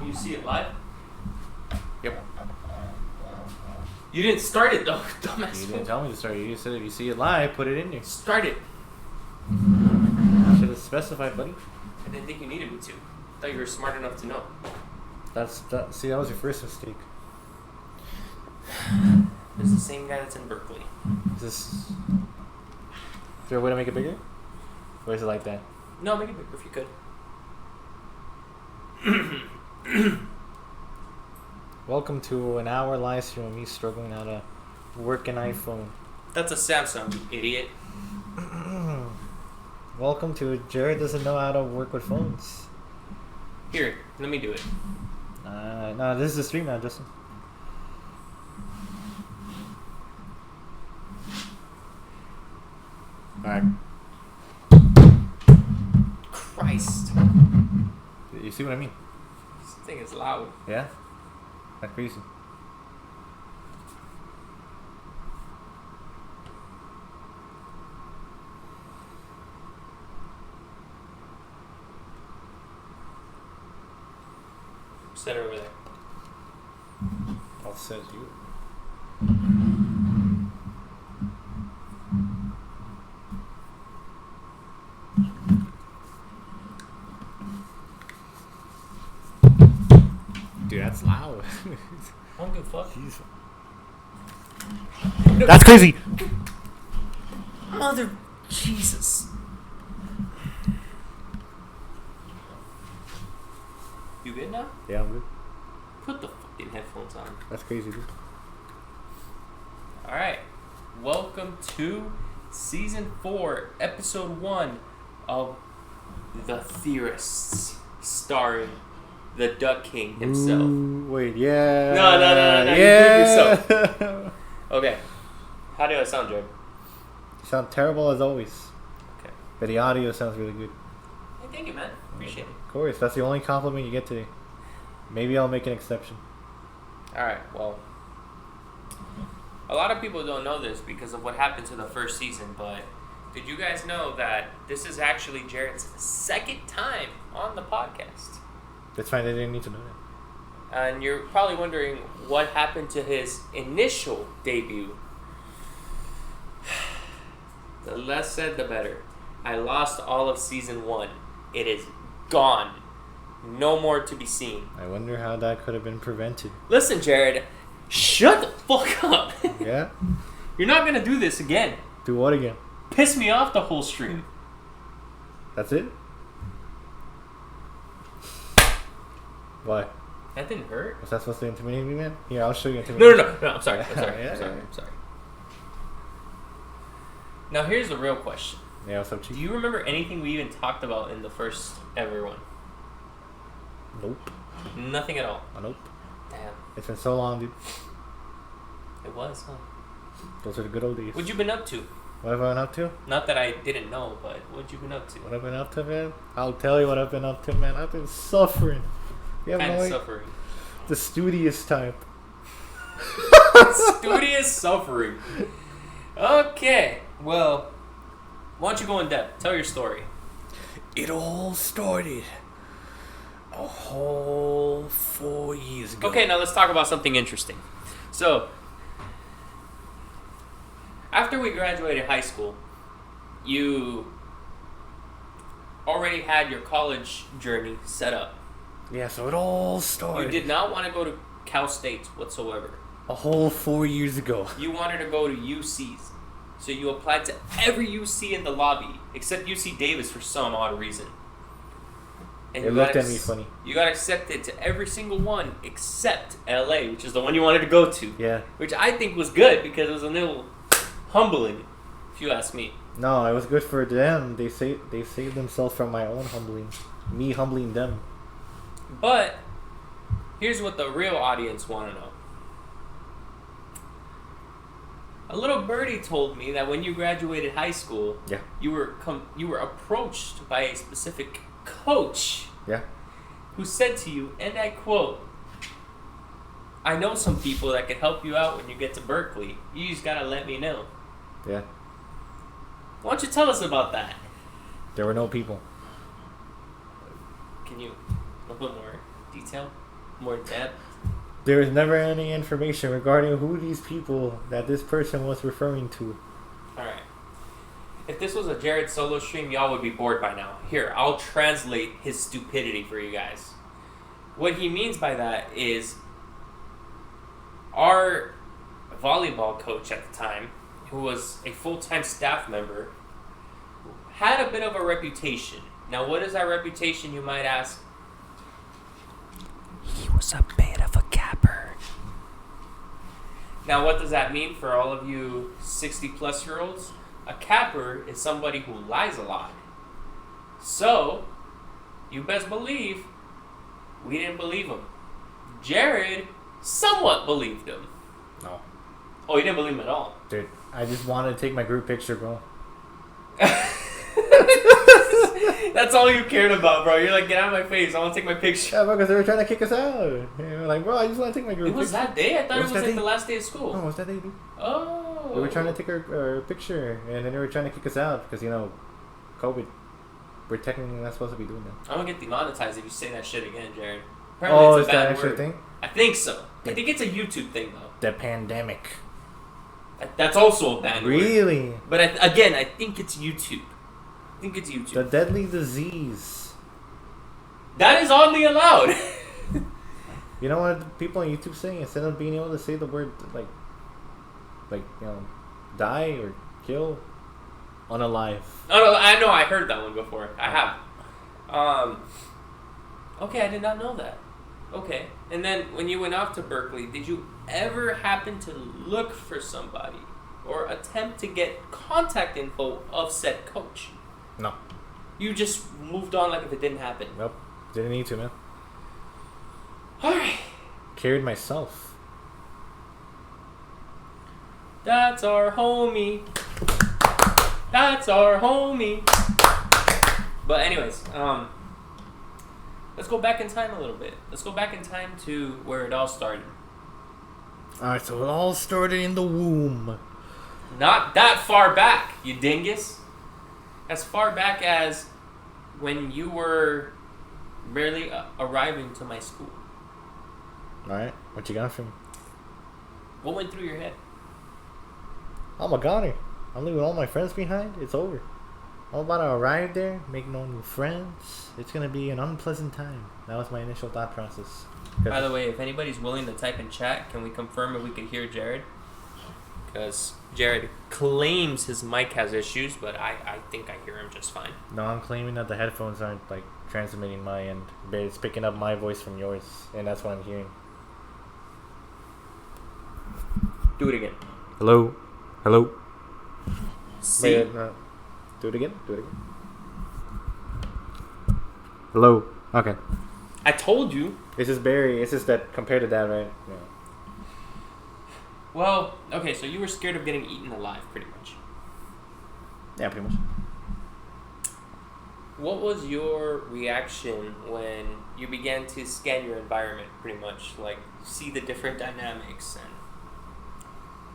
You see it live? Yep. You didn't start it though, dumbass. You didn't tell me to start it. You said if you see it live, put it in there. Start it. Should have specified, buddy. I didn't think you needed me to. I thought you were smart enough to know. See, that was your first mistake. This is the same guy that's in Berkeley. Is there a way to make it bigger? Or is it like that? No, make it bigger if you could. Welcome to an hour live stream of me struggling how to work an iPhone. That's a Samsung, you idiot. Welcome to Jared doesn't know how to work with phones. Here, let me do it. No, this is the stream now, Justin. Alright. Christ. You see what I mean? This thing is loud. Yeah? That's crazy. Set it over there. I'll set you. Dude, that's loud. I don't give a fuck. Jeez. That's crazy! Mother Jesus. You good now? Yeah, I'm good. Put the fucking headphones on. That's crazy, dude. Alright. Welcome to Season 4, Episode 1 of The Theorists, starring the Duck King himself. Ooh, wait, yeah. No. Yeah. You did yourself. Okay. How do I sound, Jared? You sound terrible as always. Okay. But the audio sounds really good. Hey, thank you, man. Appreciate it. Of course, that's the only compliment you get today. Maybe I'll make an exception. Alright, well. A lot of people don't know this because of what happened to the first season, but did you guys know that this is actually Jared's second time on the podcast? That's fine, they didn't need to know that. And you're probably wondering what happened to his initial debut. The less said, the better. I lost all of Season 1. It is gone. No more to be seen. I wonder how that could have been prevented. Listen, Jared, shut the fuck up. Yeah? You're not going to do this again. Do what again? Piss me off the whole stream. That's it? Why? That didn't hurt. Was that supposed to intimidate me, man? Here, I'll show you intimidation. No, I'm sorry. Yeah. I'm sorry. Now, here's the real question. Yeah, what's up, Do Chief? you remember anything we even talked about in the first ever one? Nope. Nothing at all. Nope. Damn. It's been so long, dude. It was, huh? Those are the good old days. What you been up to? What have I been up to? Not that I didn't know, but what you been up to? What I've been up to, man? I'll tell you what I've been up to, man. I've been suffering. You have Kind no of idea. suffering. The studious type. Studious suffering. Okay. Well, why don't you go in depth? Tell your story. It all started a whole 4 years ago. Okay, now let's talk about something interesting. So, after we graduated high school, you already had your college journey set up. Yeah, so it all started. You did not want to go to Cal State whatsoever. a whole 4 years ago. You wanted to go to UCs. So you applied to every UC in the lobby, except UC Davis for some odd reason. And They looked at me funny. You got accepted to every single one except LA, which is the one you wanted to go to. Yeah. Which I think was good because it was a little humbling, if you ask me. No, it was good for them. They saved themselves from my own humbling. Me humbling them. But here's what the real audience want to know. A little birdie told me that when you graduated high school, Yeah. you were approached by a specific coach. Yeah. Who said to you, and I quote, "I know some people that can help you out when you get to Berkeley. You just gotta let me know." Yeah. Why don't you tell us about that? There were no people. Can you a little more detail, more depth? There was never any information regarding who these people that this person was referring to. All right. If this was a Jared solo stream, y'all would be bored by now. Here, I'll translate his stupidity for you guys. What he means by that is our volleyball coach at the time, who was a full-time staff member, had a bit of a reputation. Now, what is that reputation, you might ask? He was a bit of a capper. Now, what does that mean for all of you 60-plus-year-olds? A capper is somebody who lies a lot. So, you best believe we didn't believe him. Jared somewhat believed him. No. Oh, you didn't believe him at all? Dude, I just wanted to take my group picture, bro. That's all you cared about, bro. You're like, get out of my face. I want to take my picture. Yeah, bro, because they were trying to kick us out. They were like, bro, I just want to take my group picture. It was that day? I thought it was like the last day of school. No, it was that day, dude. Oh. They were trying to take our picture, and then they were trying to kick us out because, you know, COVID. We're technically not supposed to be doing that. I'm going to get demonetized if you say that shit again, Jared. Apparently it's a bad word. Thing? I think so. I think it's a YouTube thing, though. The pandemic. That's also a bad word. Really? But again, I think it's YouTube. I think it's YouTube. The deadly disease. That is oddly allowed. You know what people on YouTube say? Instead of being able to say the word, like you know, die or kill, unalive. Oh, no, I know. I heard that one before. I have. Okay, I did not know that. Okay. And then when you went off to Berkeley, did you ever happen to look for somebody or attempt to get contact info of said coach? No. You just moved on like if it didn't happen? Nope. Didn't need to, man. Alright. Carried myself. That's our homie. That's our homie. But anyways, let's go back in time a little bit. Let's go back in time to where it all started. Alright, so it all started in the womb. Not that far back, you dingus. As far back as when you were barely arriving to my school. Alright, what you got for me? What went through your head? I'm a goner. I'm leaving all my friends behind. It's over. I'm about to arrive there, make no new friends. It's going to be an unpleasant time. That was my initial thought process. By the way, if anybody's willing to type in chat, can we confirm if we could hear Jared? Because Jared claims his mic has issues, but I think I hear him just fine. No, I'm claiming that the headphones aren't like transmitting my end, but it's picking up my voice from yours, and that's what I'm hearing. Do it again. Hello? Hello? See? Wait, do it again? Do it again. Hello? Okay. I told you. It's just Barry. It's just that compared to that, right? Yeah. Well, okay, so you were scared of getting eaten alive, pretty much. Yeah, pretty much. What was your reaction when you began to scan your environment, pretty much? Like, see the different dynamics, and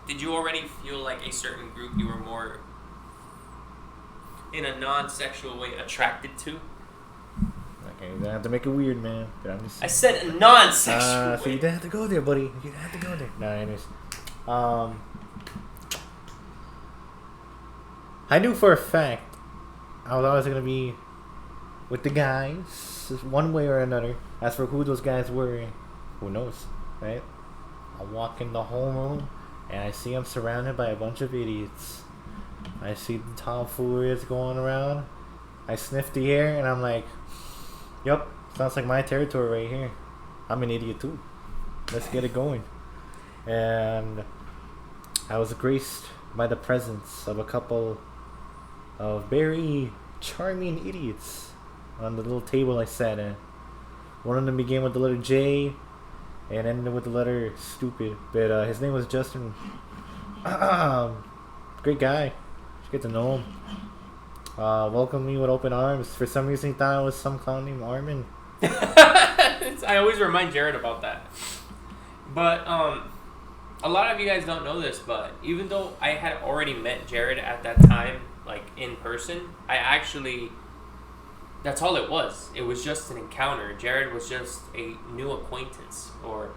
did you already feel like a certain group you were more, in a non-sexual way, attracted to? Okay, you don't have to make it weird, man. But I'm just... I said a non-sexual way. So you didn't have to go there, buddy. You didn't have to go there. No, anyways. I knew for a fact I was always going to be with the guys, one way or another. As for who those guys were, who knows, right? I walk in the homeroom and I see I'm surrounded by a bunch of idiots. I see the tomfoolery that's going around. I sniff the air and I'm like, yup, sounds like my territory right here. I'm an idiot too. Let's get it going. And I was graced by the presence of a couple of very charming idiots on the little table I sat at. One of them began with the letter J and ended with the letter stupid. But his name was Jeaustin. Great guy. Should get to know him. Welcomed me with open arms. For some reason he thought I was some clown named Armin. I always remind Jared about that. But a lot of you guys don't know this, but even though I had already met Jared at that time, like in person, I actually that's all it was. It was just an encounter. Jared was just a new acquaintance, or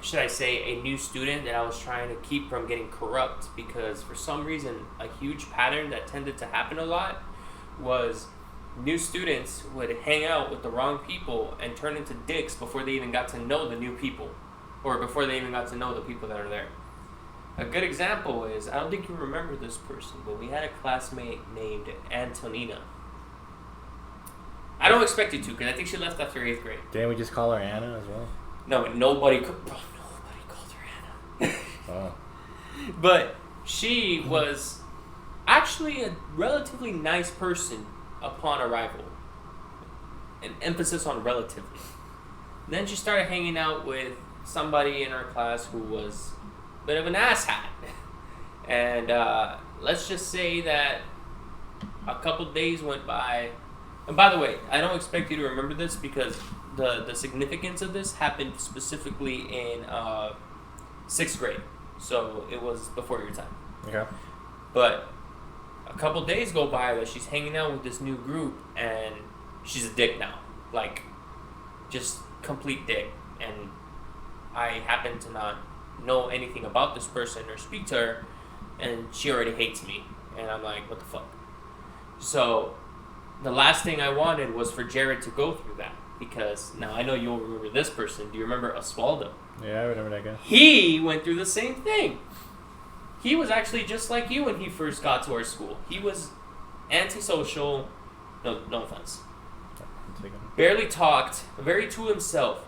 should I say a new student that I was trying to keep from getting corrupt, because for some reason a huge pattern that tended to happen a lot was new students would hang out with the wrong people and turn into dicks before they even got to know the new people, or before they even got to know the people that are there. A good example is, I don't think you remember this person, but we had a classmate named Antonina. I don't expect you to, because I think she left after 8th grade. Didn't we just call her Anna as well? No, nobody called her Anna. Oh. But she was actually a relatively nice person upon arrival. An emphasis on relatively. Then she started hanging out with somebody in our class who was a bit of an asshat. And let's just say that a couple days went by. And by the way, I don't expect you to remember this, because the significance of this happened specifically in 6th grade. So it was before your time. Okay. But a couple days go by that she's hanging out with this new group, and she's a dick now. Like, just complete dick. And I happen to not know anything about this person or speak to her, and she already hates me. And I'm like, what the fuck? So the last thing I wanted was for Jared to go through that, because now I know you'll remember this person. Do you remember Oswaldo? Yeah, I remember that guy. He went through the same thing. He was actually just like you when he first got to our school. He was antisocial. No offense. Barely talked, very to himself.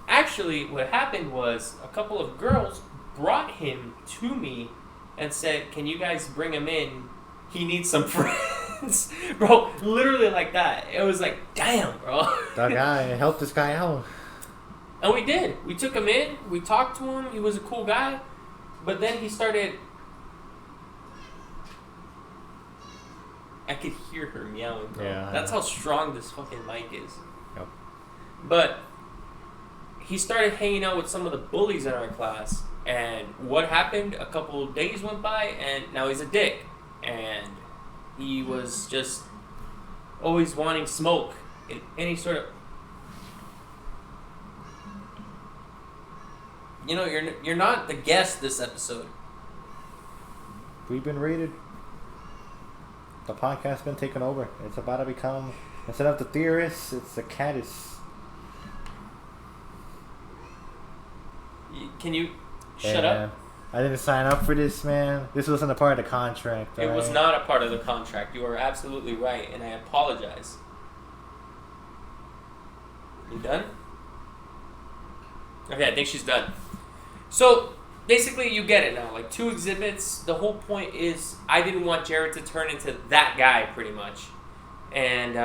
Actually, what happened was a couple of girls brought him to me and said, "Can you guys bring him in? He needs some friends." Bro, literally like that. It was like, damn, bro. That guy helped this guy out. And we did. We took him in. We talked to him. He was a cool guy. But then he started... I could hear her meowing, bro. Yeah. That's how strong this fucking mic is. Yep. But he started hanging out with some of the bullies in our class. And what happened? A couple of days went by, and now he's a dick. And he was just always wanting smoke in any sort of... You know, you're not the guest this episode. We've been raided. The podcast's been taken over. It's about to become, instead of the Theorists, it's the Caddis. Can you shut up? I didn't sign up for this, man. This wasn't a part of the contract. It was not a part of the contract. You are absolutely right, and I apologize. You done? Okay, I think she's done. So, basically, you get it now. Like, 2 exhibits. The whole point is I didn't want Jared to turn into that guy, pretty much. And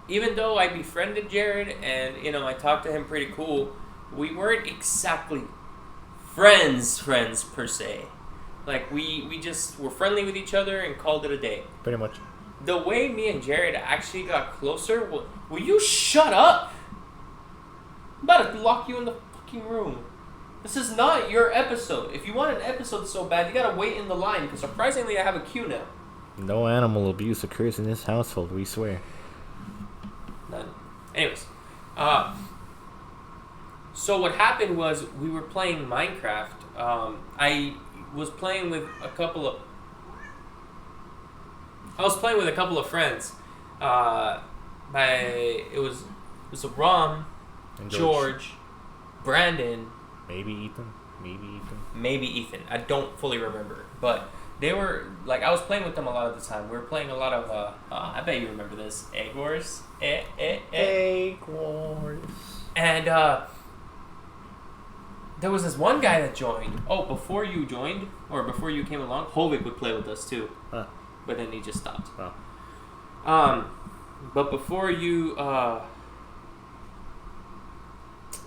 even though I befriended Jared and, you know, I talked to him pretty cool, we weren't exactly friends per se. Like, we just were friendly with each other and called it a day. Pretty much. The way me and Jared actually got closer, will you shut up? I'm about to lock you in the fucking room. This is not your episode. If you want an episode so bad, you gotta wait in the line, because surprisingly I have a queue now. No animal abuse occurs in this household, we swear. None. Anyways, so what happened was we were playing Minecraft. I was playing with a couple of friends. It was a Rom, And George, Brandon, maybe Ethan. maybe Ethan. I don't fully remember, but they were like, I was playing with them a lot of the time. We were playing a lot of I bet you remember this, Egg Wars. Egg Wars. And there was this one guy that joined. Oh, before you joined, or before you came along, Hovik would play with us too. Huh. But then he just stopped. Oh. But before you,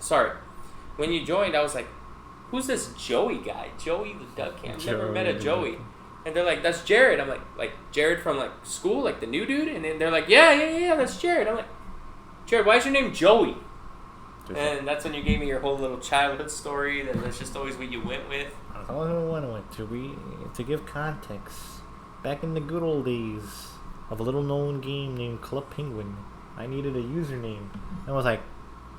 sorry, when you joined, I was like, who's this Joey guy? Joey the Duck Camp. I've never met a Joey. And they're like, that's Jared. I'm like Jared from like school, like the new dude? And then they're like, yeah, that's Jared. I'm like, Jared, why is your name Joey? And that's when you gave me your whole little childhood story. That's just always what you went with. That's all I went to give context. Back in the good old days, of a little known game named Club Penguin. I needed a username. I was like,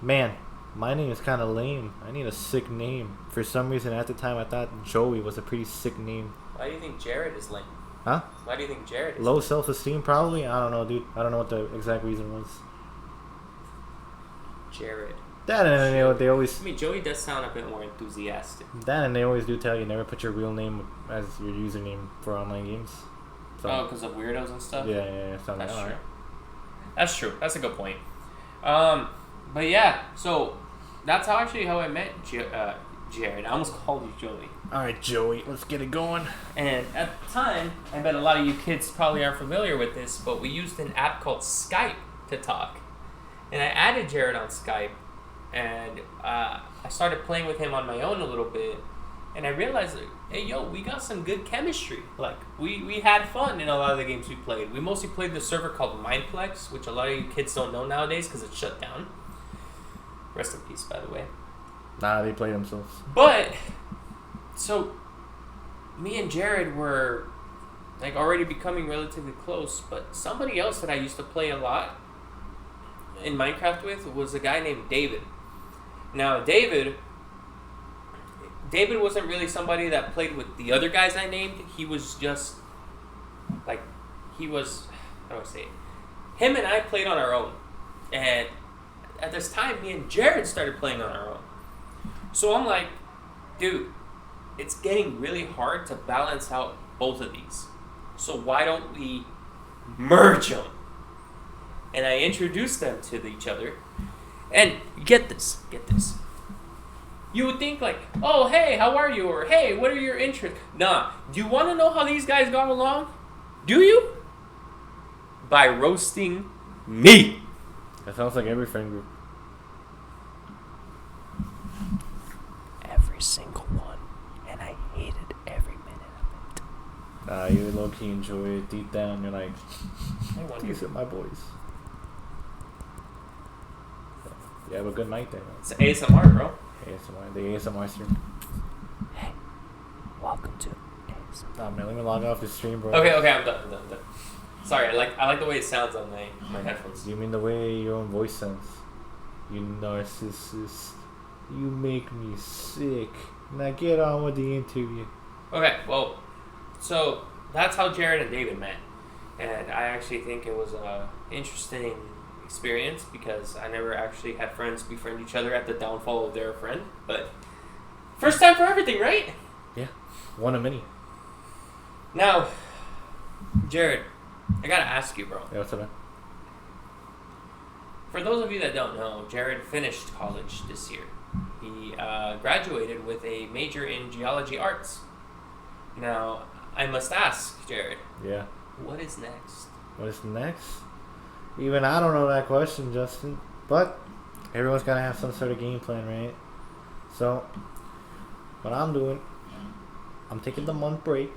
man, my name is kind of lame. I need a sick name. For some reason, at the time, I thought Joey was a pretty sick name. Why do you think Jared is lame? Huh? Why do you think Jared is Low lame? self-esteem, probably? I don't know, dude. I don't know what the exact reason was. Jared. That and they always... I mean, Joey does sound a bit more enthusiastic. That and they always do tell you never put your real name as your username for online games. So, Oh, because of weirdos and stuff? yeah. So That's like, true. alright. That's true. That's a good point. But yeah, so that's how I met Jared. I almost called you Joey. Alright, Joey, let's get it going. And at the time, I bet a lot of you kids probably aren't familiar with this, but we used an app called Skype to talk. And I added Jared on Skype, and I started playing with him on my own a little bit. And I realized, like, hey, yo, we got some good chemistry. Like, we had fun in a lot of the games we played. We mostly played the server called Mindplex, which a lot of you kids don't know nowadays because it's shut down. Rest in peace, by the way. Nah, they play themselves. But, so, me and Jared were, like, already becoming relatively close. But somebody else that I used to play a lot in Minecraft with was a guy named David. Now, David wasn't really somebody that played with the other guys I named. He was just, like, how do I say it? Him and I played on our own. And at this time, me and Jared started playing on our own. So I'm like, dude, it's getting really hard to balance out both of these. So why don't we merge them? And I introduced them to each other. And get this. You would think like, oh, hey, how are you? Or, hey, what are your interests? Nah. Do you want to know how these guys got along? Do you? By roasting me. That sounds like every friend group. Every single one. And I hated every minute of it. You low-key enjoy it. Deep down, you're like, I wonder. these are my boys. You have a good night there. It's ASMR, bro. ASMR. The ASMR stream. Hey, welcome to ASMR. Nah, man, let me log off the stream, bro. Okay, I'm done. Sorry, I like the way it sounds on my headphones. You mean the way your own voice sounds? You narcissist. You make me sick. Now get on with the interview. Okay, well, so that's how Jared and David met. And I actually think it was a interesting experience because I never actually had friends befriend each other at the downfall of their friend. But first time for everything, right? Yeah, one of many. Now, Jared, I gotta ask you, bro. Yeah, what's up, man? For those of you that don't know, Jared finished college this year. He graduated with a major in geology arts. Now, I must ask, Jared. Yeah. What is next? What is next? Even I don't know that question, Jeaustin. But everyone's gotta have some sort of game plan, right? So, what I'm doing, I'm taking the month break.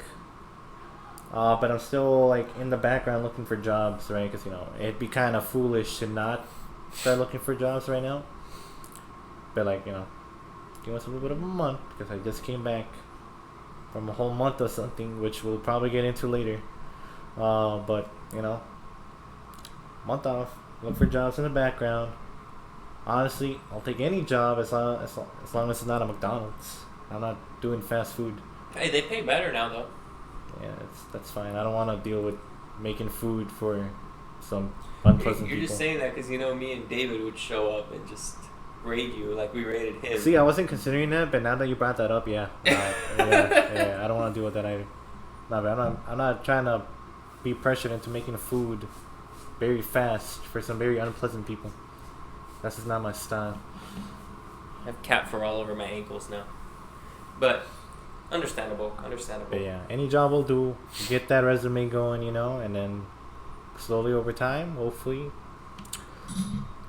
But I'm still like in the background looking for jobs, right? Because it'd be kind of foolish to not start looking for jobs right now. But give us a little bit of a month because I just came back from a whole month or something, which we'll probably get into later. But month off, look for jobs in the background. Honestly, I'll take any job as long as it's not a McDonald's. I'm not doing fast food. Hey, they pay better now, though. Yeah, that's fine. I don't want to deal with making food for some unpleasant You're people. just saying that because me and David would show up and just raid you like we raided him. See, I wasn't considering that, but now that you brought that up, yeah, yeah, I don't want to deal with that either. No, but I'm not trying to be pressured into making food very fast for some very unpleasant people. That's just not my style. I have cat fur all over my ankles now, but understandable. But yeah, any job will do. Get that resume going, and then slowly over time, hopefully,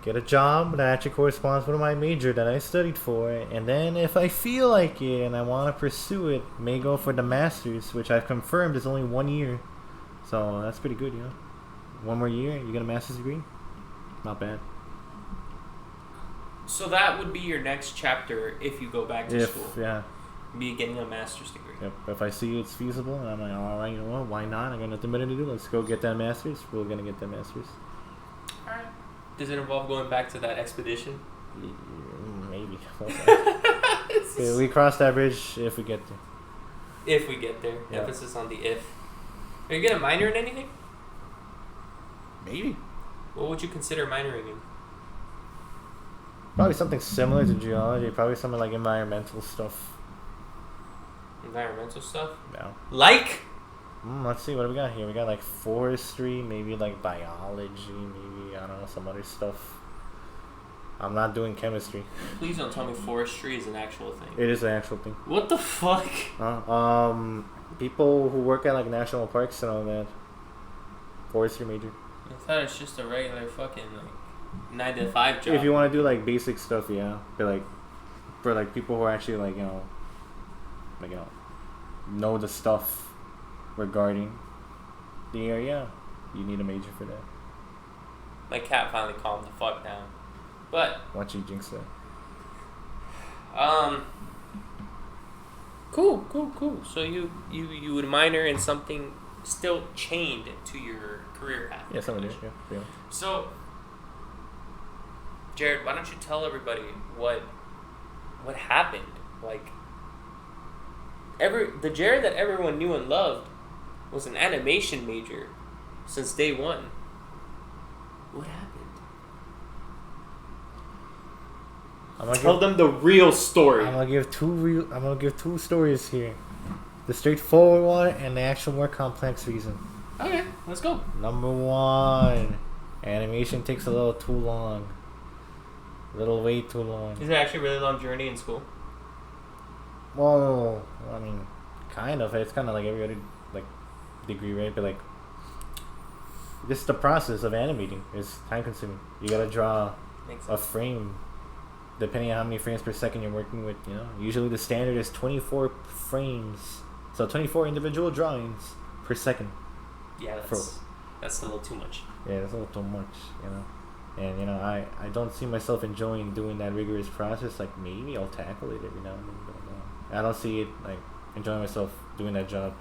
get a job that actually corresponds with my major that I studied for. And then if I feel like it and I want to pursue it, may go for the master's, which I've confirmed is only 1 year. So that's pretty good, 1 more year, you get a master's degree. Not bad. So that would be your next chapter if you go back to school. Yeah. Be getting a master's degree. Yep. If I see it's feasible, and I'm like, all right, you know what? Why not? I got nothing better to do. Let's go get that master's. We're gonna get that master's. All right. Does it involve going back to that expedition? Maybe. Yeah, we cross that bridge if we get there. If we get there. Yeah. Emphasis on the if. Are you gonna minor in anything? Maybe. What would you consider minoring in? Probably something similar to geology. Probably something like environmental stuff. Environmental stuff? No. Like? Let's see, what do we got here? We got like forestry, maybe like biology, maybe, I don't know, some other stuff. I'm not doing chemistry. Please don't tell me forestry is an actual thing. It is an actual thing. What the fuck? People who work at like national parks and all that. Forestry major. I thought it's just a regular fucking like 9 to 5 job. If you want to do like basic stuff, yeah. But like for like people who are actually like, know the stuff regarding the area, you need a major for that. My cat finally calmed the fuck down. But Watch you jinx that. Cool. So you would minor in something still chained to your career path. Yeah, something there. Yeah. So, Jared, why don't you tell everybody what happened? Like, the Jared that everyone knew and loved was an animation major since day one. What happened? Tell them the real story. I'm gonna give two stories here. The straightforward one and the actual more complex reason. Okay, let's go. Number one, animation takes a little too long. A little way too long. Is it actually a really long journey in school? Well, I mean, kind of. It's kind of like every other like degree, right? But like, just the process of animating is time consuming. You gotta draw a frame, depending on how many frames per second you're working with. Usually the standard is 24 frames, so 24 individual drawings per second. Yeah, that's a little too much. Yeah, that's a little too much, And I don't see myself enjoying doing that rigorous process. Like maybe I'll tackle it every now and then, but I don't see it like enjoying myself doing that job.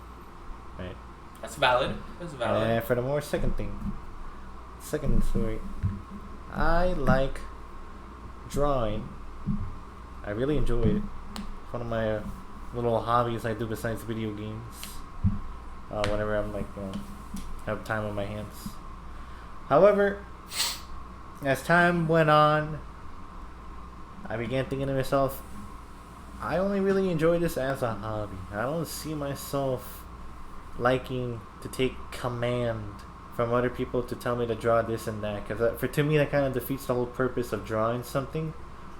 Right. That's valid. And for the more second story, I like drawing. I really enjoy it. It's one of my little hobbies I do besides video games. Whenever I'm like have time on my hands. However, as time went on, I began thinking to myself, I only really enjoy this as a hobby. I don't see myself liking to take command from other people to tell me to draw this and that. Because to me, that kind of defeats the whole purpose of drawing something,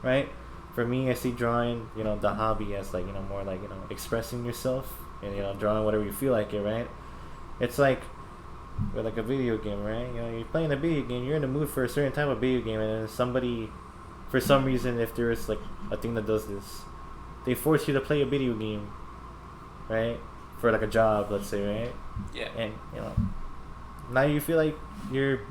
right? For me, I see drawing, the hobby as like, more like, expressing yourself and, drawing whatever you feel like it, right? It's like, with like a video game, right? You're playing a video game, you're in the mood for a certain type of video game, and then somebody, for some reason, if there is like a thing that does this, they force you to play a video game, right? For like a job, let's say, right? Yeah. And now you feel like you're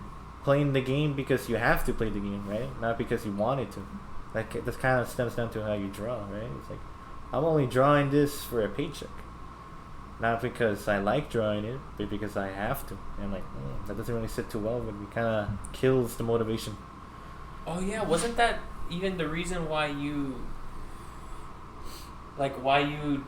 playing the game because you have to play the game, right? Not because you wanted to. Like this kind of stems down to how you draw, right? It's like, I'm only drawing this for a paycheck. Not because I like drawing it, but because I have to. And I'm like, that doesn't really sit too well with me. Kind of kills the motivation. Oh yeah, wasn't that even the reason why you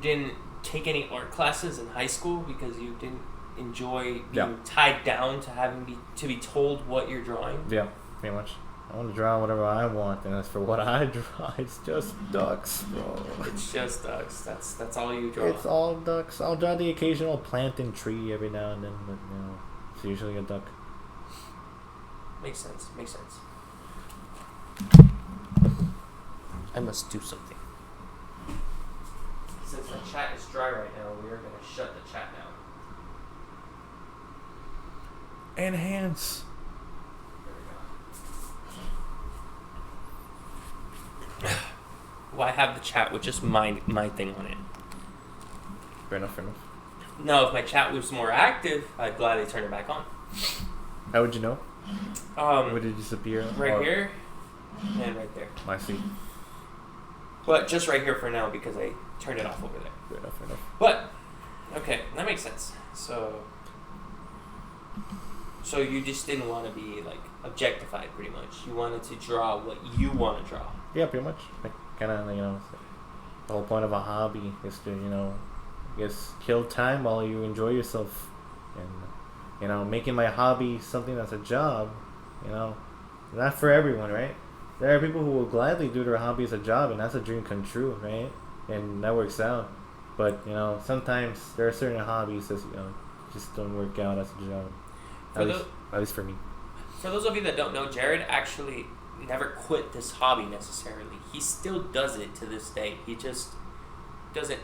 didn't take any art classes in high school, because you didn't enjoy being tied down to having to be told what you're drawing? Yeah, pretty much. I want to draw whatever I want, and as for what I draw, it's just ducks, bro. It's just ducks. That's all you draw. It's all ducks. I'll draw the occasional plant and tree every now and then, but it's usually a duck. Makes sense. I must do something. Since the chat is dry right now, we are going to shut the chat down. Enhance. Well, I have the chat with just my thing on it. Fair enough. No, if my chat was more active, I'd gladly turn it back on. How would you know? Would it disappear? Right here and right there. I see. But just right here for now because I turned it off over there. Fair enough, fair enough. But, okay, that makes sense. So you just didn't want to be, like, objectified, pretty much. You wanted to draw what you want to draw. Yeah, pretty much. Like, kind of, you know, the whole point of a hobby is to, you know, I guess, kill time while you enjoy yourself. And, you know, making my hobby something that's a job, you know, not for everyone, right? There are people who will gladly do their hobby as a job, and that's a dream come true, right? And that works out. But, you know, sometimes there are certain hobbies that, you know, just don't work out as a job. At least for me. For those of you that don't know, Jared actually never quit this hobby necessarily. He still does it to this day. He just doesn't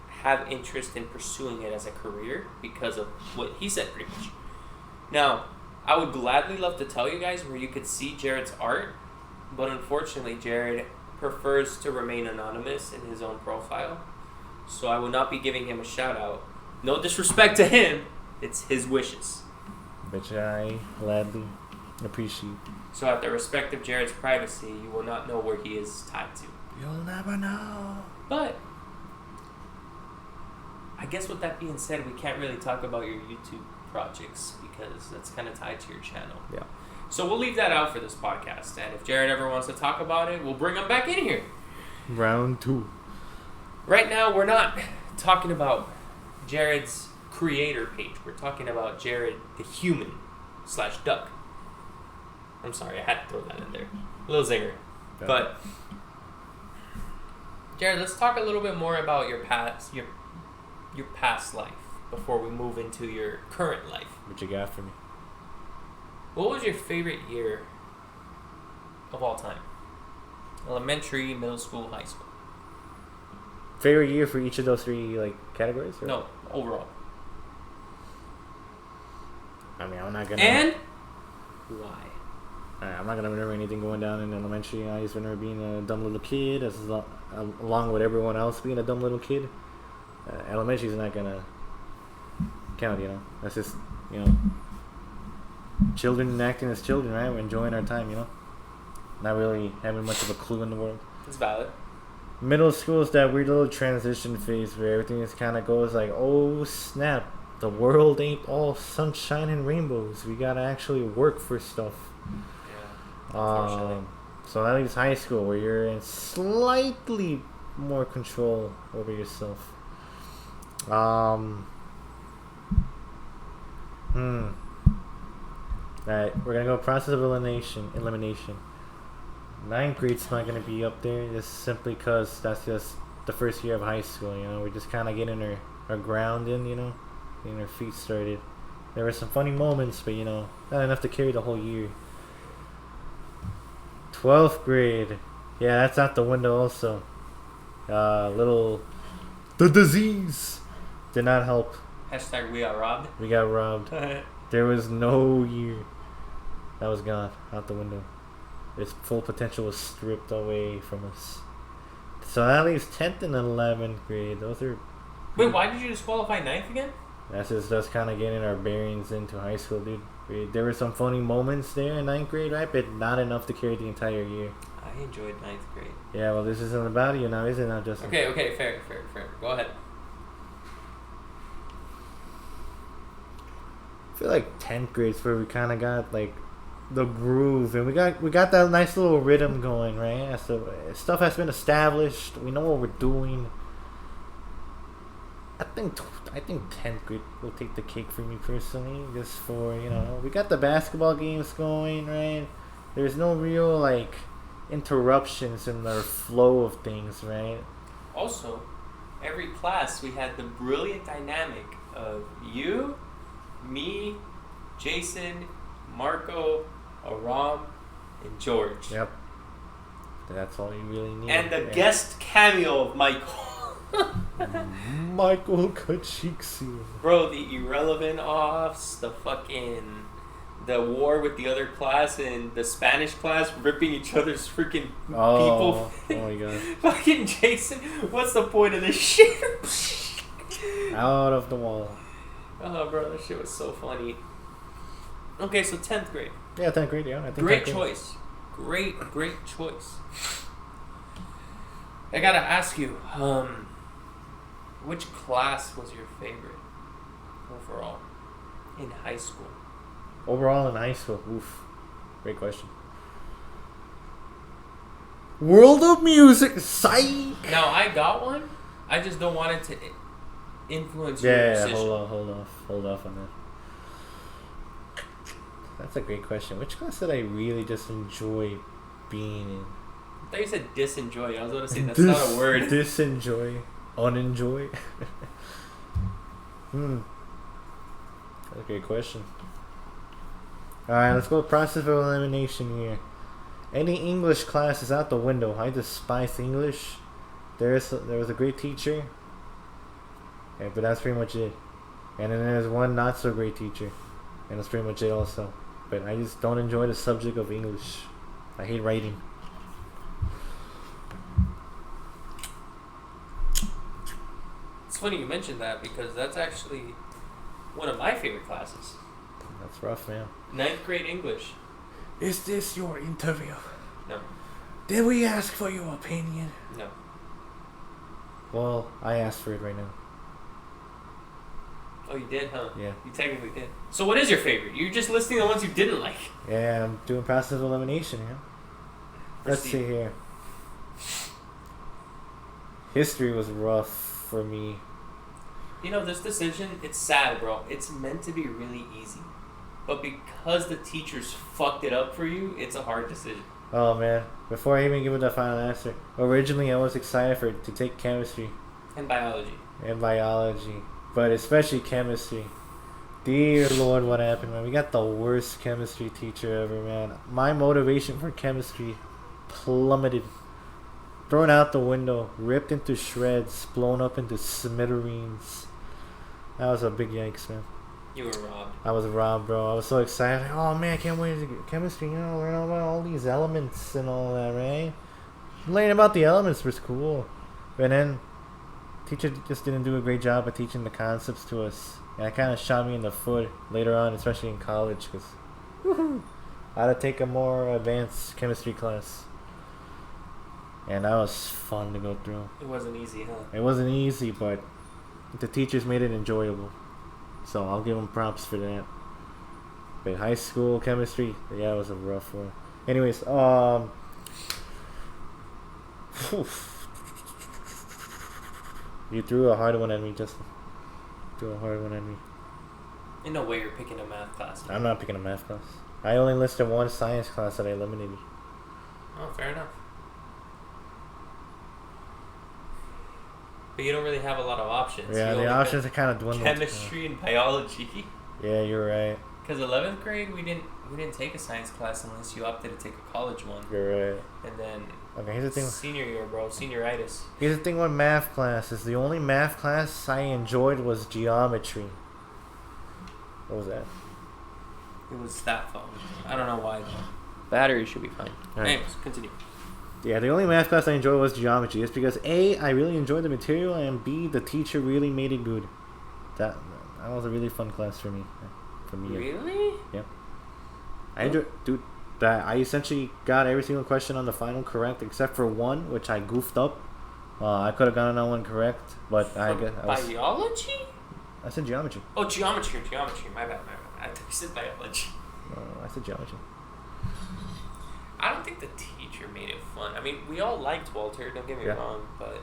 have interest in pursuing it as a career because of what he said, pretty much. Now, I would gladly love to tell you guys where you could see Jared's art, but unfortunately, Jared prefers to remain anonymous in his own profile, so I will not be giving him a shout out. No disrespect to him, it's his wishes. Which I gladly appreciate. So at the respect of Jared's privacy, you will not know where he is tied to. You'll never know. But I guess with that being said, we can't really talk about your YouTube projects because that's kind of tied to your channel. Yeah. So we'll leave that out for this podcast. And if Jared ever wants to talk about it, we'll bring him back in here. Round 2. Right now, we're not talking about Jared's creator page. We're talking about Jared the human / duck. I'm sorry, I had to throw that in there. A little zinger. Yeah. But Jared, let's talk a little bit more about your past life before we move into your current life. What you got for me? What was your favorite year of all time? Elementary, middle school, high school. Favorite year for each of those 3 like categories? Or? No, overall. I mean, I'm not gonna. And why? I'm not gonna remember anything going down in elementary. I just remember being a dumb little kid, along with everyone else being a dumb little kid. Elementary is not gonna count, you know. That's just, you know, children acting as children, right? We're enjoying our time, you know. Not really having much of a clue in the world. It's valid. Middle school is that weird little transition phase where everything just kind of goes like, oh snap, the world ain't all sunshine and rainbows. We gotta actually work for stuff. Yeah. So that leaves high school where you're in slightly more control over yourself. Alright, we're gonna go process of elimination. 9th grade's not gonna be up there just simply because that's just the first year of high school, you know. We're just kind of getting our ground in, you know, getting our feet started. There were some funny moments, but you know, not enough to carry the whole year. 12th grade, yeah, that's out the window also. The disease did not help. # we got robbed. We got robbed. There was no year. That was gone, out the window. Its full potential was stripped away from us. So that leaves 10th and 11th grade. Those are... Wait, why did you disqualify 9th again? That's just us kind of getting our bearings into high school, dude. There were some funny moments there in 9th grade, right? But not enough to carry the entire year. I enjoyed 9th grade. Yeah, well, this isn't about you now, is it? Not just... Okay, fair. Go ahead. I feel like 10th grade's where we kind of got, like, the groove, and we got that nice little rhythm going, right? So stuff has been established. We know what we're doing. I think 10th grade will take the cake for me personally, just for, you know, we got the basketball games going, right? There's no real like interruptions in the flow of things, right? Also, every class we had the brilliant dynamic of you, me, Jason, Marco, Aram, and George. Yep. That's all you really need. And the guest cameo of Michael. Michael Kachiksi. Bro, the irrelevant offs, the war with the other class and the Spanish class ripping each other's freaking people. Oh my god. Fucking Jason, what's the point of this shit? Out of the wall. Oh, bro, that shit was so funny. Okay, so 10th grade. Yeah, 10th grade, yeah. I think Great choice. Great choice. I gotta ask you, which class was your favorite overall in high school? Overall in high school, oof, great question. World of Music, psych. Now I got one. I just don't want it to influence your decision. Hold off on that. That's a great question. Which class did I really just enjoy being in? I thought you said disenjoy. I was going to say that's not a word. Disenjoy, unenjoy. That's a great question. All right, let's go with process of elimination here. Any English class is out the window. I despise English. There was a great teacher, but that's pretty much it. And then there's one not so great teacher, and that's pretty much it also. But I just don't enjoy the subject of English. I hate writing. It's funny you mentioned that because that's actually one of my favorite classes. That's rough, man. 9th grade English. Is this your interview? No. Did we ask for your opinion? No. Well, I asked for it right now. Oh, you did, huh? Yeah. You technically did. So what is your favorite? You're just listing the ones you didn't like. Yeah, I'm doing process of elimination here. Let's see here. History was rough for me. You know, this decision, it's sad, bro. It's meant to be really easy. But because the teachers fucked it up for you, it's a hard decision. Oh, man. Before I even give it the final answer, originally I was excited to take chemistry. And biology. And biology. But especially chemistry. Dear Lord, what happened, man? We got the worst chemistry teacher ever, man. My motivation for chemistry plummeted. Thrown out the window. Ripped into shreds. Blown up into smithereens. That was a big yikes, man. You were robbed. I was robbed, bro. I was so excited. Oh, man, I can't wait to get chemistry. You know, learn about all these elements and all that, right? Learning about the elements was cool. But then, teacher just didn't do a great job of teaching the concepts to us. And it kind of shot me in the foot later on, especially in college, because I had to take a more advanced chemistry class. And that was fun to go through. It wasn't easy, huh? It wasn't easy, but the teachers made it enjoyable. So I'll give them props for that. But high school chemistry, yeah, it was a rough one. Anyways, you threw a hard one at me, Jeaustin. Threw a hard one at me. In no way you're picking a math class. I'm not picking a math class. I only listed one science class that I eliminated. Oh, fair enough. But you don't really have a lot of options. Yeah, the options are kind of dwindled. Chemistry and biology. Yeah, you're right. Because 11th grade, we didn't take a science class unless you opted to take a college one. You're right. And then okay, here's the thing. Senior year, bro. Senioritis. Here's the thing with math classes. The only math class I enjoyed was geometry. What was that? It was that phone. I don't know why, though. Battery should be fine. Right. Anyways, continue. Yeah, the only math class I enjoyed was geometry. It's because A, I really enjoyed the material, and B, the teacher really made it good. That was a really fun class for me. Really? Yep. I enjoyed, dude. That I essentially got every single question on the final correct except for one, which I goofed up. I could have gotten that one correct, but I guess biology. I said geometry. Oh, geometry. My bad. I thought you said biology. No, I said geometry. I don't think the teacher made it fun. I mean, we all liked Walter, don't get me wrong, but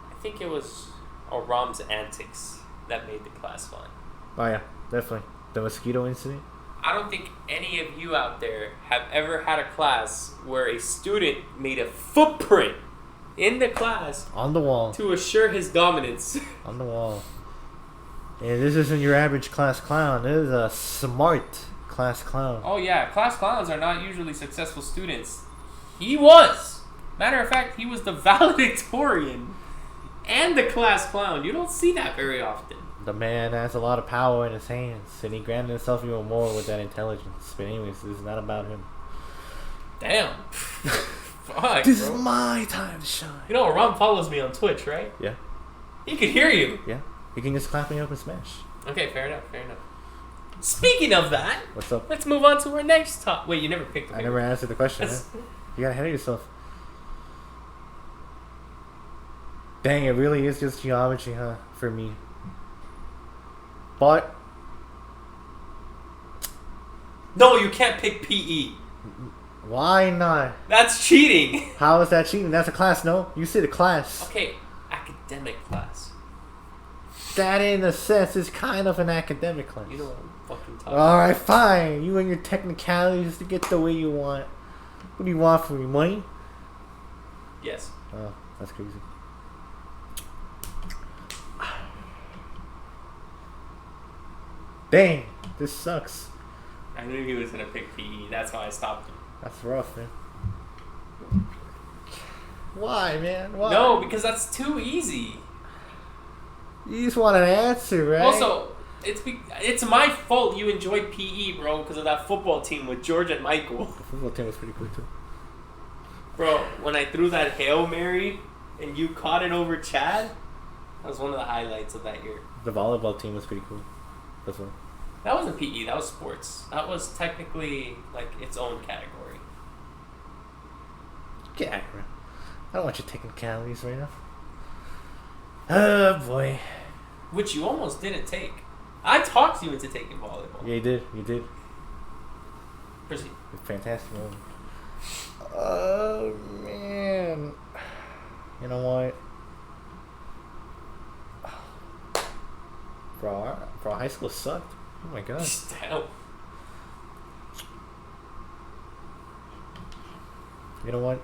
I think it was Ram's antics that made the class fun. Oh, yeah, definitely. The mosquito incident? I don't think any of you out there have ever had a class where a student made a footprint in the class on the wall to assure his dominance. On the wall. And this isn't your average class clown. This is a smart class clown. Oh yeah, class clowns are not usually successful students. He was. Matter of fact, he was the valedictorian and the class clown. You don't see that very often. The man has a lot of power in his hands, and he granted himself even more with that intelligence. But anyways, this is not about him. Damn. Fuck, this bro. is my time to shine. You know, Ram follows me on Twitch, right? Yeah. He could hear you. Yeah. He can just clap me up and smash. Okay, fair enough. Speaking of that, what's up? Let's move on to our next topic. Wait, you never picked the I never answered the question, man. You got ahead of yourself. Dang, it really is just geometry, huh? For me. But No, you can't pick PE. why not? That's cheating. How is that cheating? That's a class, no? You said a class. Okay, academic class. That, in a sense, is kind of an academic class. You know what I'm fucking talking Alright, fine. You and your technicalities to get the way you want. What do you want from me? Money? Yes. Oh, that's crazy. Dang, this sucks. I knew he was gonna pick PE. That's why I stopped him. That's rough, man. Why, man? Why? No, because that's too easy. You just want an answer, right? Also, it's my fault you enjoyed PE, bro, because of that football team with George and Michael. The football team was pretty cool, too. Bro, when I threw that Hail Mary and you caught it over Chad, that was one of the highlights of that year. The volleyball team was pretty cool. That's one. That wasn't PE, that was sports. That was technically, like, its own category. Get out of here. I don't want you taking calories right now. Oh, boy. Which you almost didn't take. I talked you into taking volleyball. Yeah, you did. You did. Proceed. Fantastic moment. Oh, man. You know what? Bro, high school sucked. Oh my god. Damn. You know what?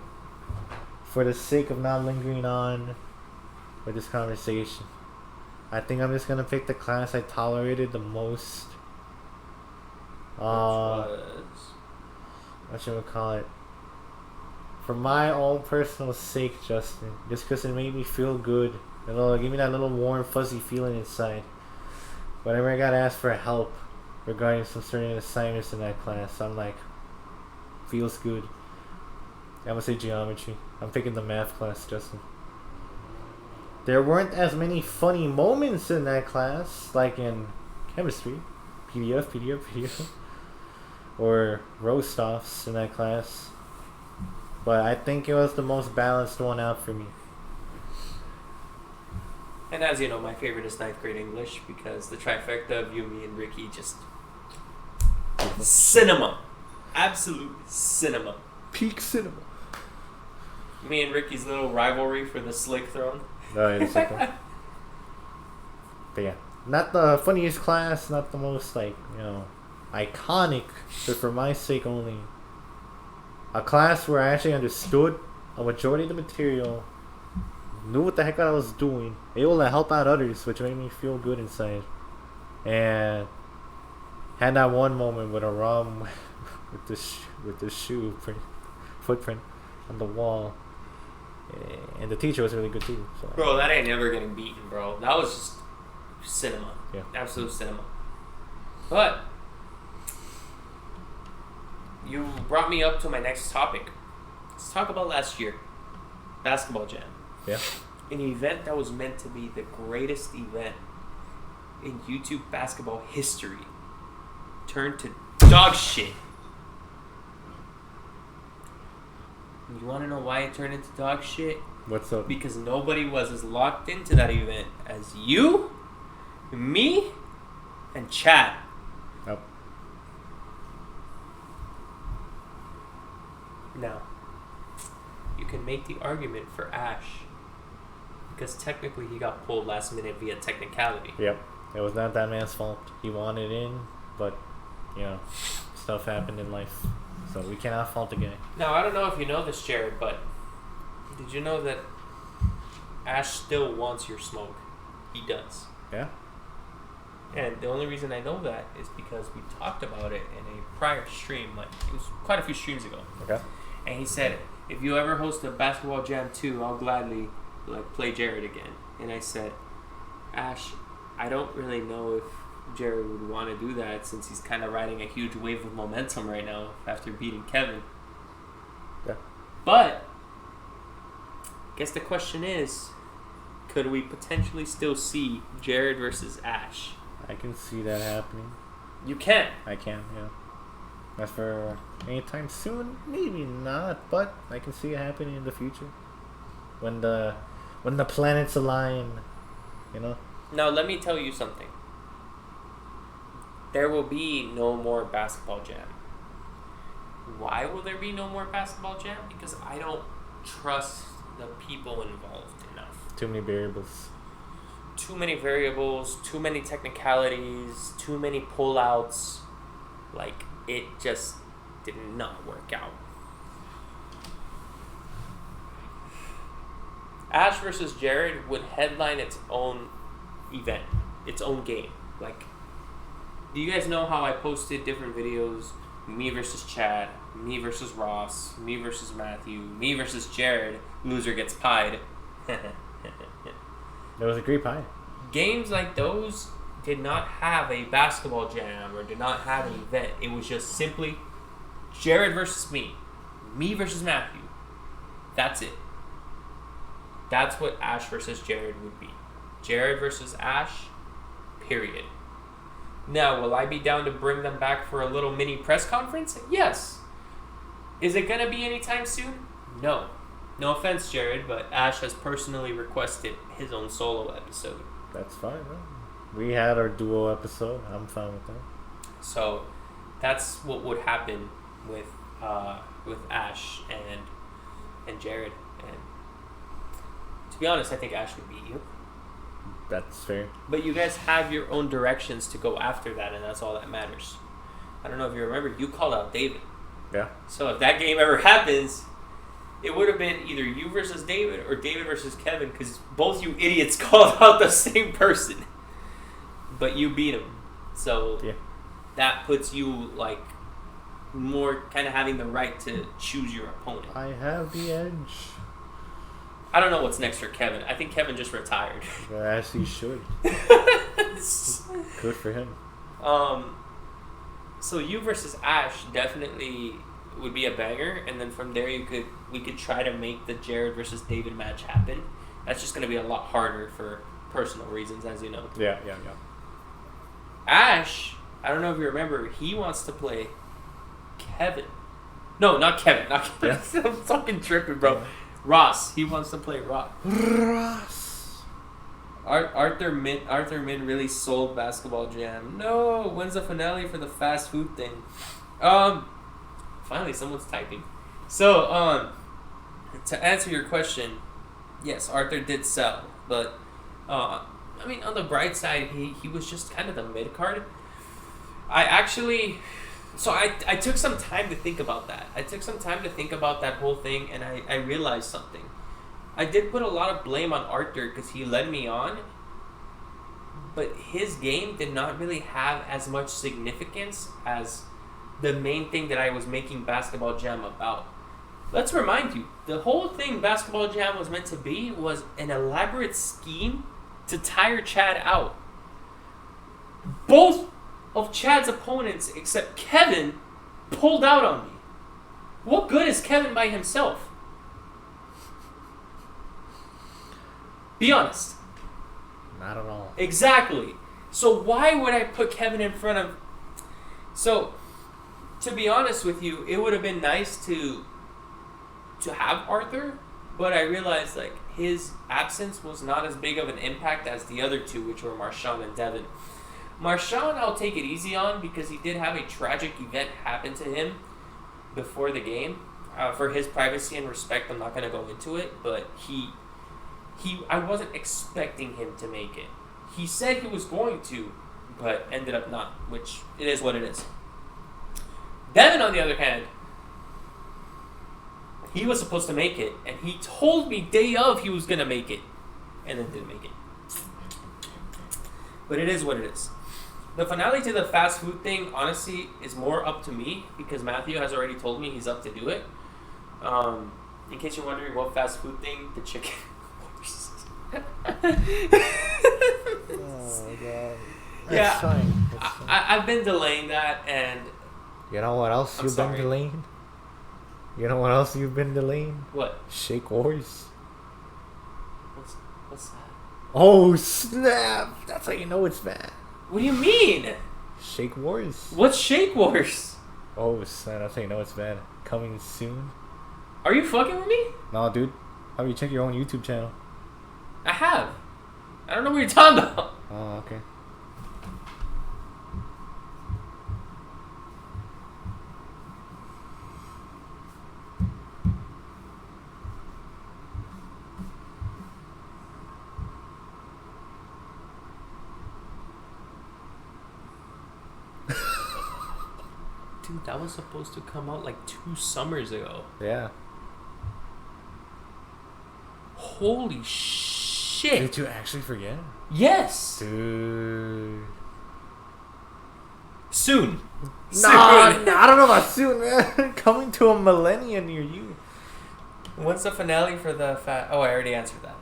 For the sake of not lingering on with this conversation, I think I'm just gonna pick the class I tolerated the most. What should we call it? For my own personal sake, Jeaustin, just because it made me feel good. It'll give me that little warm, fuzzy feeling inside. Whenever I got asked for help regarding some certain assignments in that class, I'm like, feels good. I'm gonna say geometry. I'm picking the math class, Jeaustin. There weren't as many funny moments in that class, like in chemistry, PDF, or roast offs in that class. But I think it was the most balanced one out for me. And as you know, my favorite is 9th grade English because the trifecta of you, me, and Ricky just cinema. Absolute cinema. Peak cinema. Me and Ricky's little rivalry for the slick throne. Oh, yeah, it's okay. But yeah, not the funniest class, not the most, like, iconic, but for my sake only. A class where I actually understood a majority of the material, knew what the heck I was doing, able to help out others, which made me feel good inside. And had that one moment with a rum with the footprint on the wall. And the teacher was really good too. So. Bro, that ain't never getting beaten, bro. That was just cinema. Yeah. Absolute cinema. But you brought me up to my next topic. Let's talk about last year. Basketball Jam. Yeah. An event that was meant to be the greatest event in YouTube basketball history turned to dog shit. You want to know why it turned into dog shit? What's up? Because nobody was as locked into that event as you, me, and Chad. Yep. Now, you can make the argument for Ash because technically he got pulled last minute via technicality. Yep. It was not that man's fault. He wanted in, but, stuff happened in life. So we cannot fault the guy. Now, I don't know if you know this, Jared, but did you know that Ash still wants your smoke? He does. Yeah? And the only reason I know that is because we talked about it in a prior stream, like it was quite a few streams ago. Okay. And he said, if you ever host a basketball jam 2, I'll gladly play Jared again. And I said, Ash, I don't really know if Jared would want to do that since he's kind of riding a huge wave of momentum right now after beating Kevin. Yeah. But I guess the question is, could we potentially still see Jared versus Ash? I can see that happening. You can. I can, yeah. As for anytime soon, maybe not, but I can see it happening in the future. When the when the planets align, you know. Now let me tell you something. There will be no more basketball jam. Why will there be no more basketball jam? Because I don't trust the people involved enough. Too many variables. Too many variables, too many technicalities, too many pullouts. Like, it just did not work out. Ash versus Jared would headline its own event, its own game. Like, do you guys know how I posted different videos? Me versus Chad, me versus Ross, me versus Matthew, me versus Jared, loser gets pied. That was a great pie. Games like those did not have a basketball jam or did not have an event. It was just simply Jared versus me versus Matthew. That's it. That's what Ash versus Jared would be. Jared versus Ash, period. Now, will I be down to bring them back for a little mini press conference? Yes. Is it going to be anytime soon? No. No offense, Jared, but Ash has personally requested his own solo episode. That's fine, man. We had our duo episode. I'm fine with that. So, that's what would happen with Ash and Jared. And to be honest, I think Ash would beat you. That's fair. But you guys have your own directions to go after that, and that's all that matters. I don't know if you remember, you called out David. Yeah. So if that game ever happens, it would have been either you versus David or David versus Kevin, because both you idiots called out the same person. But you beat him. So yeah, that puts you, like, more kind of having the right to choose your opponent. I have the edge. I don't know what's next for Kevin. I think Kevin just retired. As he should. Good for him. So you versus Ash definitely would be a banger, and then from there we could try to make the Jared versus David match happen. That's just going to be a lot harder for personal reasons, as you know. Yeah. Ash, I don't know if you remember, he wants to play Kevin. No, not Kevin. Yeah. I'm fucking tripping, bro. Yeah. Ross. He wants to play Ross. Arthur Min really sold Basketball Jam. No, when's the finale for the fast food thing? Finally someone's typing. So, to answer your question, yes, Arthur did sell, but I mean, on the bright side, he was just kind of the mid card. I took some time to think about that. I took some time to think about that whole thing, and I realized something. I did put a lot of blame on Arthur because he led me on, but his game did not really have as much significance as the main thing that I was making Basketball Jam about. Let's remind you, the whole thing Basketball Jam was meant to be was an elaborate scheme to tire Chad out. Both of Chad's opponents, except Kevin, pulled out on me. What good is Kevin by himself? Be honest. Not at all. Exactly. So why would I put Kevin in front of... So, to be honest with you, it would have been nice to have Arthur, but I realized, like, his absence was not as big of an impact as the other two, which were Marshawn and Devin. Marshawn, I'll take it easy on because he did have a tragic event happen to him before the game. For his privacy and respect, I'm not going to go into it, but I wasn't expecting him to make it. He said he was going to, but ended up not, which it is what it is. Devin, on the other hand, he was supposed to make it, and he told me day of he was going to make it, and then didn't make it. But it is what it is. The finale to the fast food thing, honestly, is more up to me, because Matthew has already told me he's up to do it. In case you're wondering what fast food thing, the chicken... Oh, God. Yeah, fine. I've been delaying that, and... You know what else you've been delaying? You know what else you've been delaying? What? Shake Wars. What's that? Oh, snap! That's how you know it's bad. What do you mean? Shake Wars. What's Shake Wars? Oh, snap! That's how you know it's bad. Coming soon. Are you fucking with me? No, dude. How about you check your own YouTube channel? I have. I don't know what you're talking about. Oh, okay. Dude, that was supposed to come out like 2 summers ago. Yeah. Holy shit. Did you actually forget? Yes. Dude. Soon. Nah, I don't know about soon, man. Coming to a millennia near you. When's the finale for the fat? Oh, I already answered that.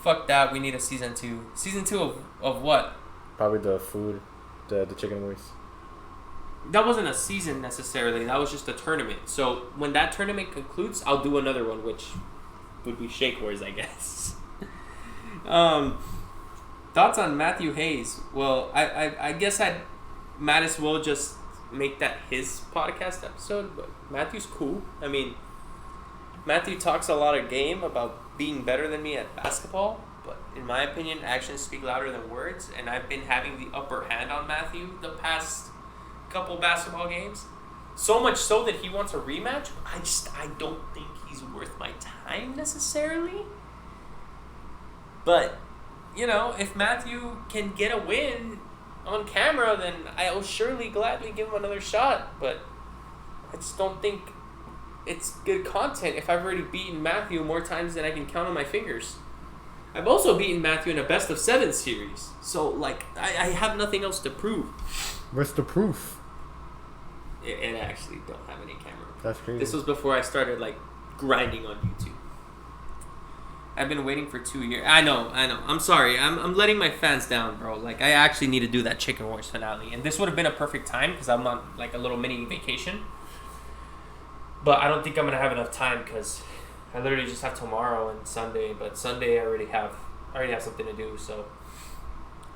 Fuck that. We need a season 2. Season 2 of what? Probably the food, the chicken wings. That wasn't a season necessarily. That was just a tournament. So when that tournament concludes, I'll do another one, which would be Shake Wars, I guess. Thoughts on Matthew Hayes? Well, I guess I might as well just make that his podcast episode. But Matthew's cool. I mean, Matthew talks a lot of game about being better than me at basketball. But in my opinion, actions speak louder than words. And I've been having the upper hand on Matthew the past couple basketball games. So much so that he wants a rematch. I don't think he's worth my time necessarily. But, you know, if Matthew can get a win on camera, then I'll surely gladly give him another shot. But I just don't think it's good content if I've already beaten Matthew more times than I can count on my fingers. I've also beaten Matthew in a best of 7 series. So, like, I have nothing else to prove. Where's the proof? It actually don't have any camera. That's crazy. This was before I started, like, grinding on YouTube. I've been waiting for 2 years. I know. I'm sorry. I'm letting my fans down, bro. Like, I actually need to do that Chicken Wars finale. And this would have been a perfect time because I'm on, like, a little mini vacation. But I don't think I'm going to have enough time because I literally just have tomorrow and Sunday. But Sunday I already have something to do. So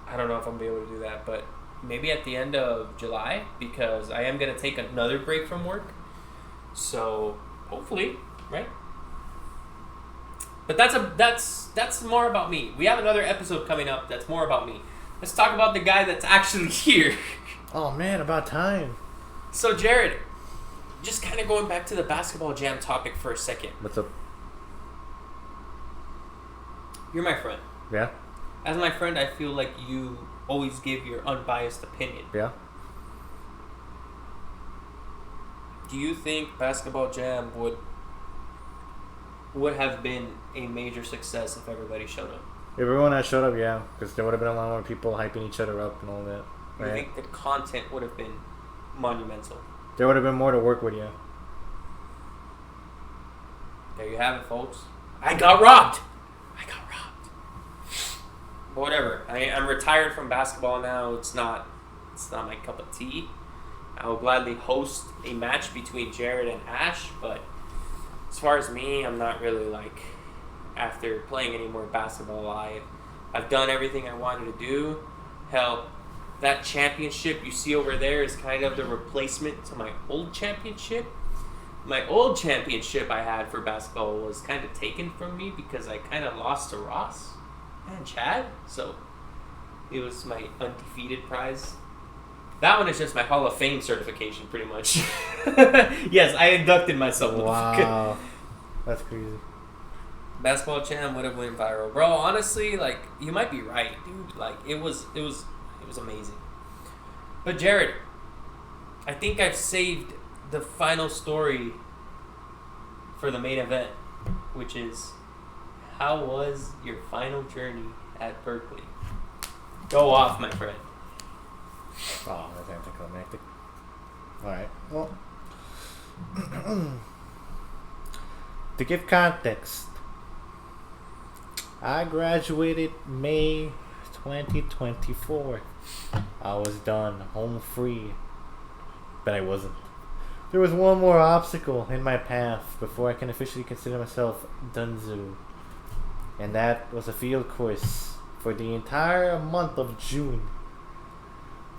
I don't know if I'm going to be able to do that. But maybe at the end of July because I am going to take another break from work. So hopefully, right? But that's more about me. We have another episode coming up that's more about me. Let's talk about the guy that's actually here. Oh man, about time. So Jared, just kind of going back to the basketball jam topic for a second. What's up? You're my friend. Yeah. As my friend, I feel like you always give your unbiased opinion. Yeah. Do you think basketball jam would have been a major success if everybody showed up? If everyone had showed up, yeah, because there would have been a lot more people hyping each other up and all that. Right? You think the content would have been monumental? There would have been more to work with, yeah. There you have it, folks. I got robbed. But whatever. I'm retired from basketball now. It's not my cup of tea. I will gladly host a match between Jared and Ash, but as far as me, I'm not really like after playing any more basketball. I've done everything I wanted to do. Hell, that championship you see over there is kind of the replacement to my old championship. My old championship I had for basketball was kind of taken from me because I kind of lost to Ross and Chad. So it was my undefeated prize. That one is just my Hall of Fame certification, pretty much. Yes, I inducted myself. Wow. That's crazy. Basketball Jam would have went viral. Bro, honestly, like, you might be right, dude. Like, it was amazing. But Jared, I think I've saved the final story for the main event, which is, how was your final journey at Berkeley? Go off, my friend. Oh, that's anticlimactic. Alright, well. To give context, I graduated May 2024. I was done, home free. But I wasn't. There was one more obstacle in my path before I can officially consider myself donezo. And that was a field course for the entire month of June.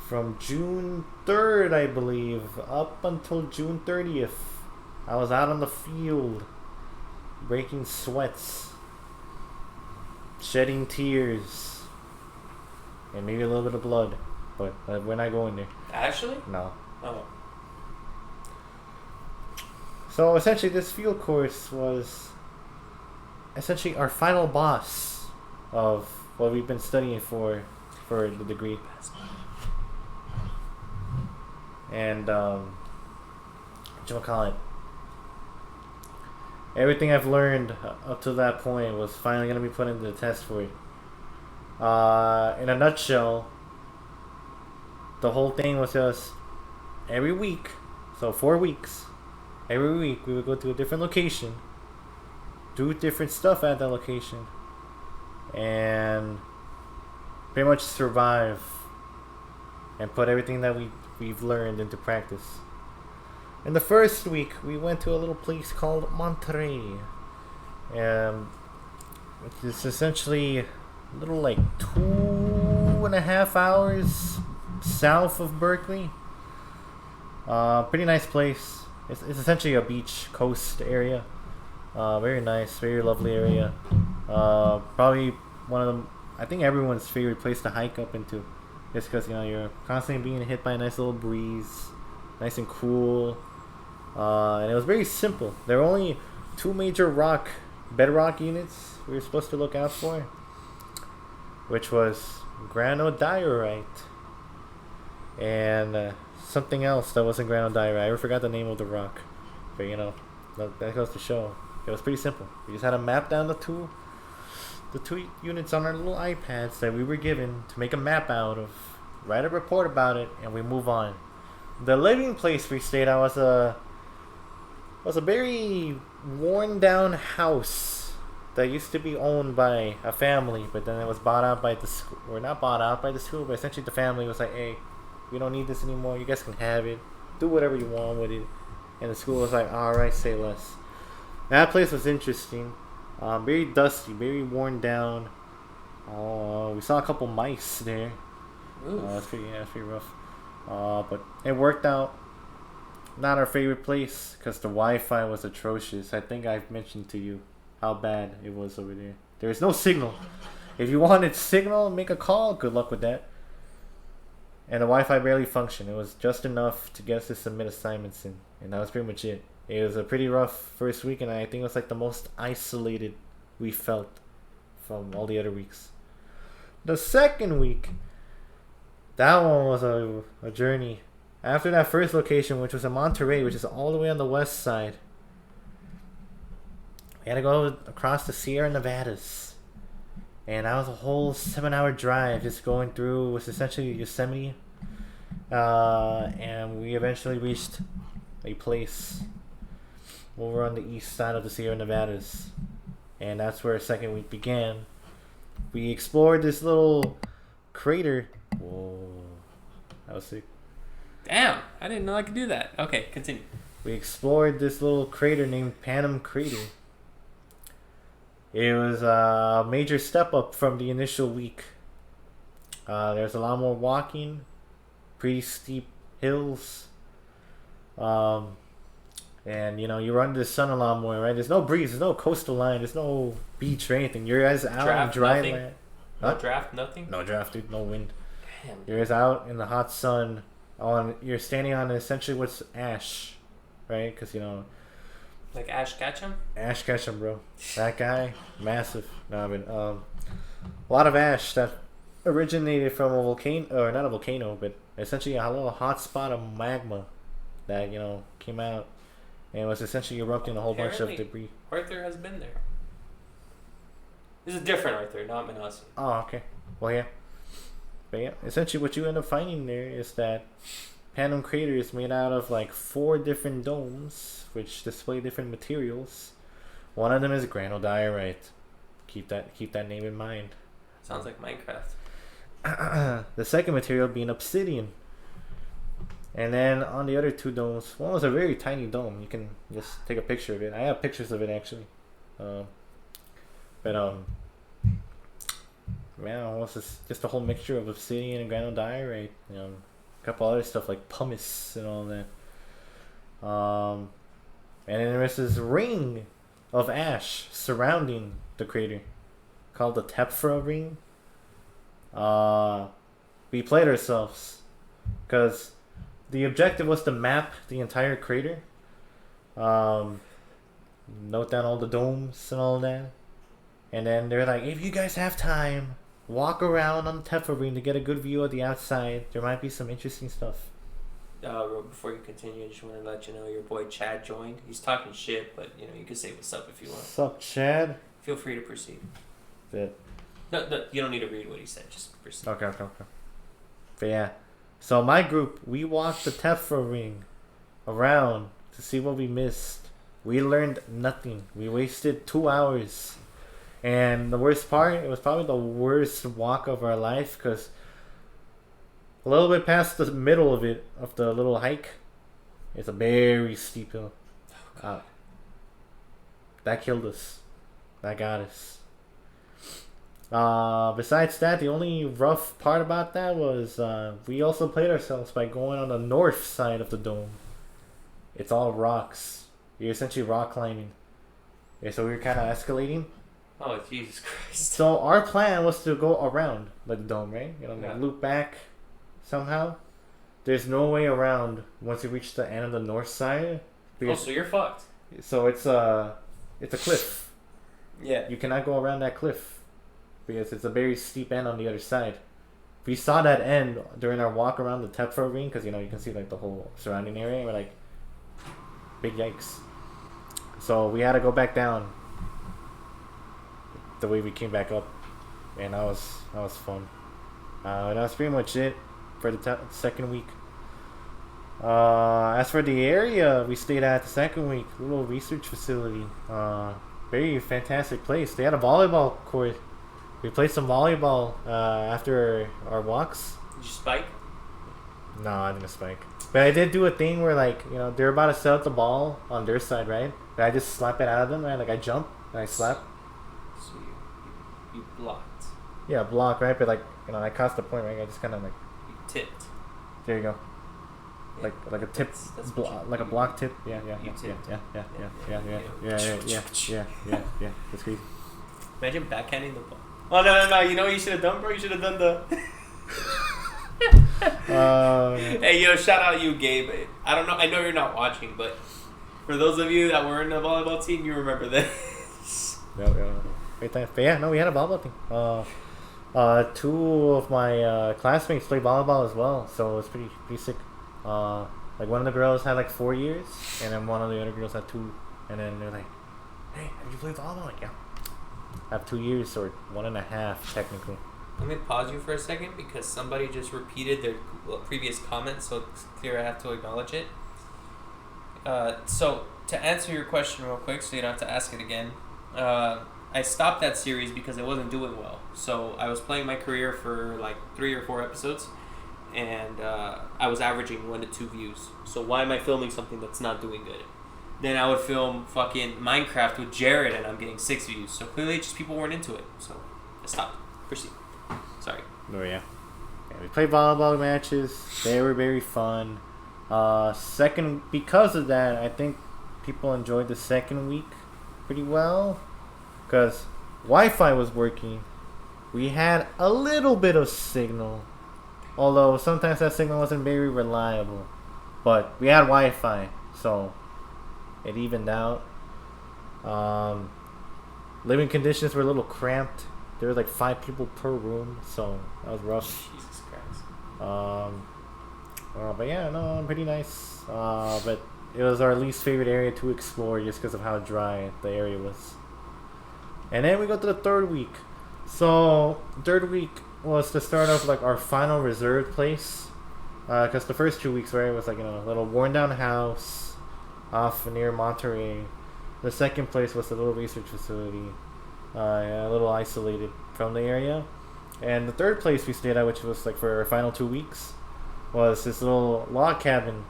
From June 3rd, I believe, up until June 30th. I was out on the field, breaking sweats, shedding tears, and maybe a little bit of blood. But we're not going there. Actually? No. Oh. So essentially, this field course was essentially our final boss of what we've been studying for the degree. And whatchamacallit, everything I've learned up to that point was finally going to be put into the test for it. In a nutshell, the whole thing was just every week, so 4 weeks, every week we would go to a different location, do different stuff at that location, and pretty much survive and put everything that we've learned into practice. In the first week, we went to a little place called Monterey, which is essentially a little like 2.5 hours south of Berkeley. Pretty nice place. It's essentially a beach coast area. Very nice, very lovely area. Probably one of them, I think everyone's favorite place to hike up into, just because you're constantly being hit by a nice little breeze, nice and cool. And it was very simple. There were only 2 major bedrock units we were supposed to look out for, which was granodiorite and something else that wasn't granodiorite. I forgot the name of the rock, but that goes to show it was pretty simple. We just had to map down the two units on our little iPads that we were given to make a map out of, write a report about it, and we move on. The living place we stayed at was a very worn down house that used to be owned by a family, but then it was bought out by the school. Or not bought out by the school, but essentially the family was like, hey, we don't need this anymore, you guys can have it, do whatever you want with it. And the school was like, alright, say less. That place was interesting. Very dusty, very worn down. We saw a couple mice there. That's pretty rough. But it worked out. Not our favorite place because the Wi-Fi was atrocious. I think I've mentioned to you how bad it was over there. There was no signal. If you wanted signal, make a call. Good luck with that. And the Wi-Fi barely functioned. It was just enough to get us to submit assignments in, and that was pretty much it. It was a pretty rough first week, and I think it was like the most isolated we felt from all the other weeks. The second week, that one was a journey. After that first location, which was in Monterey, which is all the way on the west side, we had to go across the Sierra Nevadas. And that was a whole 7-hour drive just going through, was essentially Yosemite. And we eventually reached a place over on the east side of the Sierra Nevadas. And that's where our second week began. We explored this little crater. Whoa. That was sick. Damn, I didn't know I could do that. Okay, continue. We explored this little crater named Panem Crater. It was a major step up from the initial week. There's a lot more walking, pretty steep hills. And you're under the sun a lot more, right? There's no breeze, there's no coastal line, there's no beach or anything. You're guys out on dry land. No draft, nothing? No draft, dude, no wind. Damn. You're guys out in the hot sun. You're standing on essentially what's ash, right? Because like Ash Ketchum? Ash Ketchum, bro. That guy, massive. No, I mean, a lot of ash that originated from a volcano, or not a volcano, but essentially a little hot spot of magma that came out and was essentially erupting a whole bunch of debris. Arthur has been there. This is a different Arthur, not Manasi. Oh, okay. Well, yeah. But yeah, essentially what you end up finding there is that Panem Crater is made out of like 4 different domes, which display different materials. One of them is granodiorite. Keep that name in mind. Sounds like Minecraft. The second material being obsidian. And then on the other 2 domes, one was a very tiny dome. You can just take a picture of it. I have pictures of it actually. Man, what's this? Just a whole mixture of obsidian and granodiorite. A couple other stuff like pumice and all that. And then there's this ring of ash surrounding the crater. called the Tefra Ring. We played ourselves because the objective was to map the entire crater. Note down all the domes and all that. And then they're like, if you guys have time, walk around on the Tefra Ring to get a good view of the outside. There might be some interesting stuff. Before you continue, I just want to let you know your boy Chad joined. He's talking shit, but you can say what's up if you want. What's up, Chad? Feel free to proceed. Good. No, you don't need to read what he said. Just proceed. Okay. But yeah, so my group, we walked the Tefra Ring around to see what we missed. We learned nothing. We wasted 2 hours. And the worst part, it was probably the worst walk of our life because a little bit past the middle of it, of the little hike, it's a very steep hill. That killed us. That got us. Besides that, the only rough part about that was we also played ourselves by going on the north side of the dome. It's all rocks. You're essentially rock climbing. Yeah, so we were kind of escalating. Oh, Jesus Christ. So our plan was to go around the dome, right? Like loop back somehow. There's no way around once you reach the end of the north side. So you're fucked. So it's a cliff. Yeah. You cannot go around that cliff because it's a very steep end on the other side. We saw that end during our walk around the Tefra Ring because you can see like the whole surrounding area. And we're like, big yikes. So we had to go back down the way we came back up, and that was fun. That was pretty much it for the second week. As for the area we stayed at the second week, little research facility, very fantastic place. They had a volleyball court. We played some volleyball after our walks. Did you spike? No, I didn't spike. But I did do a thing where they're about to set up the ball on their side, right? But I just slap it out of them, right? Like I jump and I slap. So you blocked. Yeah, block, right? But I cost the point, right? I just kind of You tipped. There you go. Yeah. Like a tip, like a block tip. Yeah. That's crazy. Imagine backhanding the ball. Oh no! You know what you should have done, bro? You should have done the. Hey, yo! Shout out you, Gabe. I don't know. I know you're not watching, but for those of you that were in the volleyball team, you remember this. Yeah. Great time. But yeah, no, we had a volleyball team. Two of my classmates played volleyball as well, so it was pretty sick. Like one of the girls had 4 years, and then one of the other girls had 2, and then they're like, "Hey, have you played volleyball?" Like, yeah. I have 2 years or 1.5 technically. Let me pause you for a second because somebody just repeated their previous comment, so it's clear I have to acknowledge it. So to answer your question real quick, so you don't have to ask it again. I stopped that series because it wasn't doing well. So I was playing my career for 3 or 4 episodes, and I was averaging 1 to 2 views. So why am I filming something that's not doing good? Then I would film fucking Minecraft with Jared, and I'm getting 6 views. So clearly, just people weren't into it. So I stopped. Proceed. Sorry. Oh yeah. We played volleyball matches. They were very fun. Because of that, I think people enjoyed the second week pretty well. Because Wi-Fi was working. We had a little bit of signal. Although sometimes that signal wasn't very reliable. But we had Wi-Fi, so it evened out. Living conditions were a little cramped. There were 5 people per room, so that was rough. Jesus Christ. But yeah, no, pretty nice. But it was our least favorite area to explore just because of how dry the area was. And then we go to the third week. So third week was the start of our final reserved place. Because the first 2 weeks, right, was a little worn down house off near Monterey. The second place was a little research facility, a little isolated from the area. And the third place we stayed at, which was for our final 2 weeks, was this little log cabin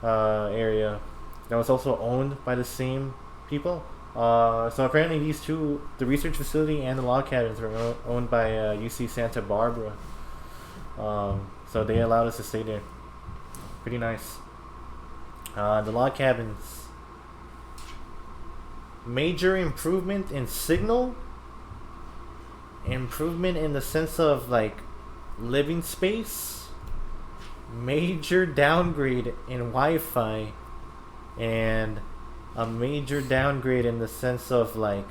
area that was also owned by the same people. So apparently these two, the research facility and the log cabins, were owned by UC Santa Barbara. So they allowed us to stay there. Pretty nice. The log cabins. Major improvement in signal. improvement in the sense of like living space, major downgrade in Wi-Fi, and a major downgrade in the sense of like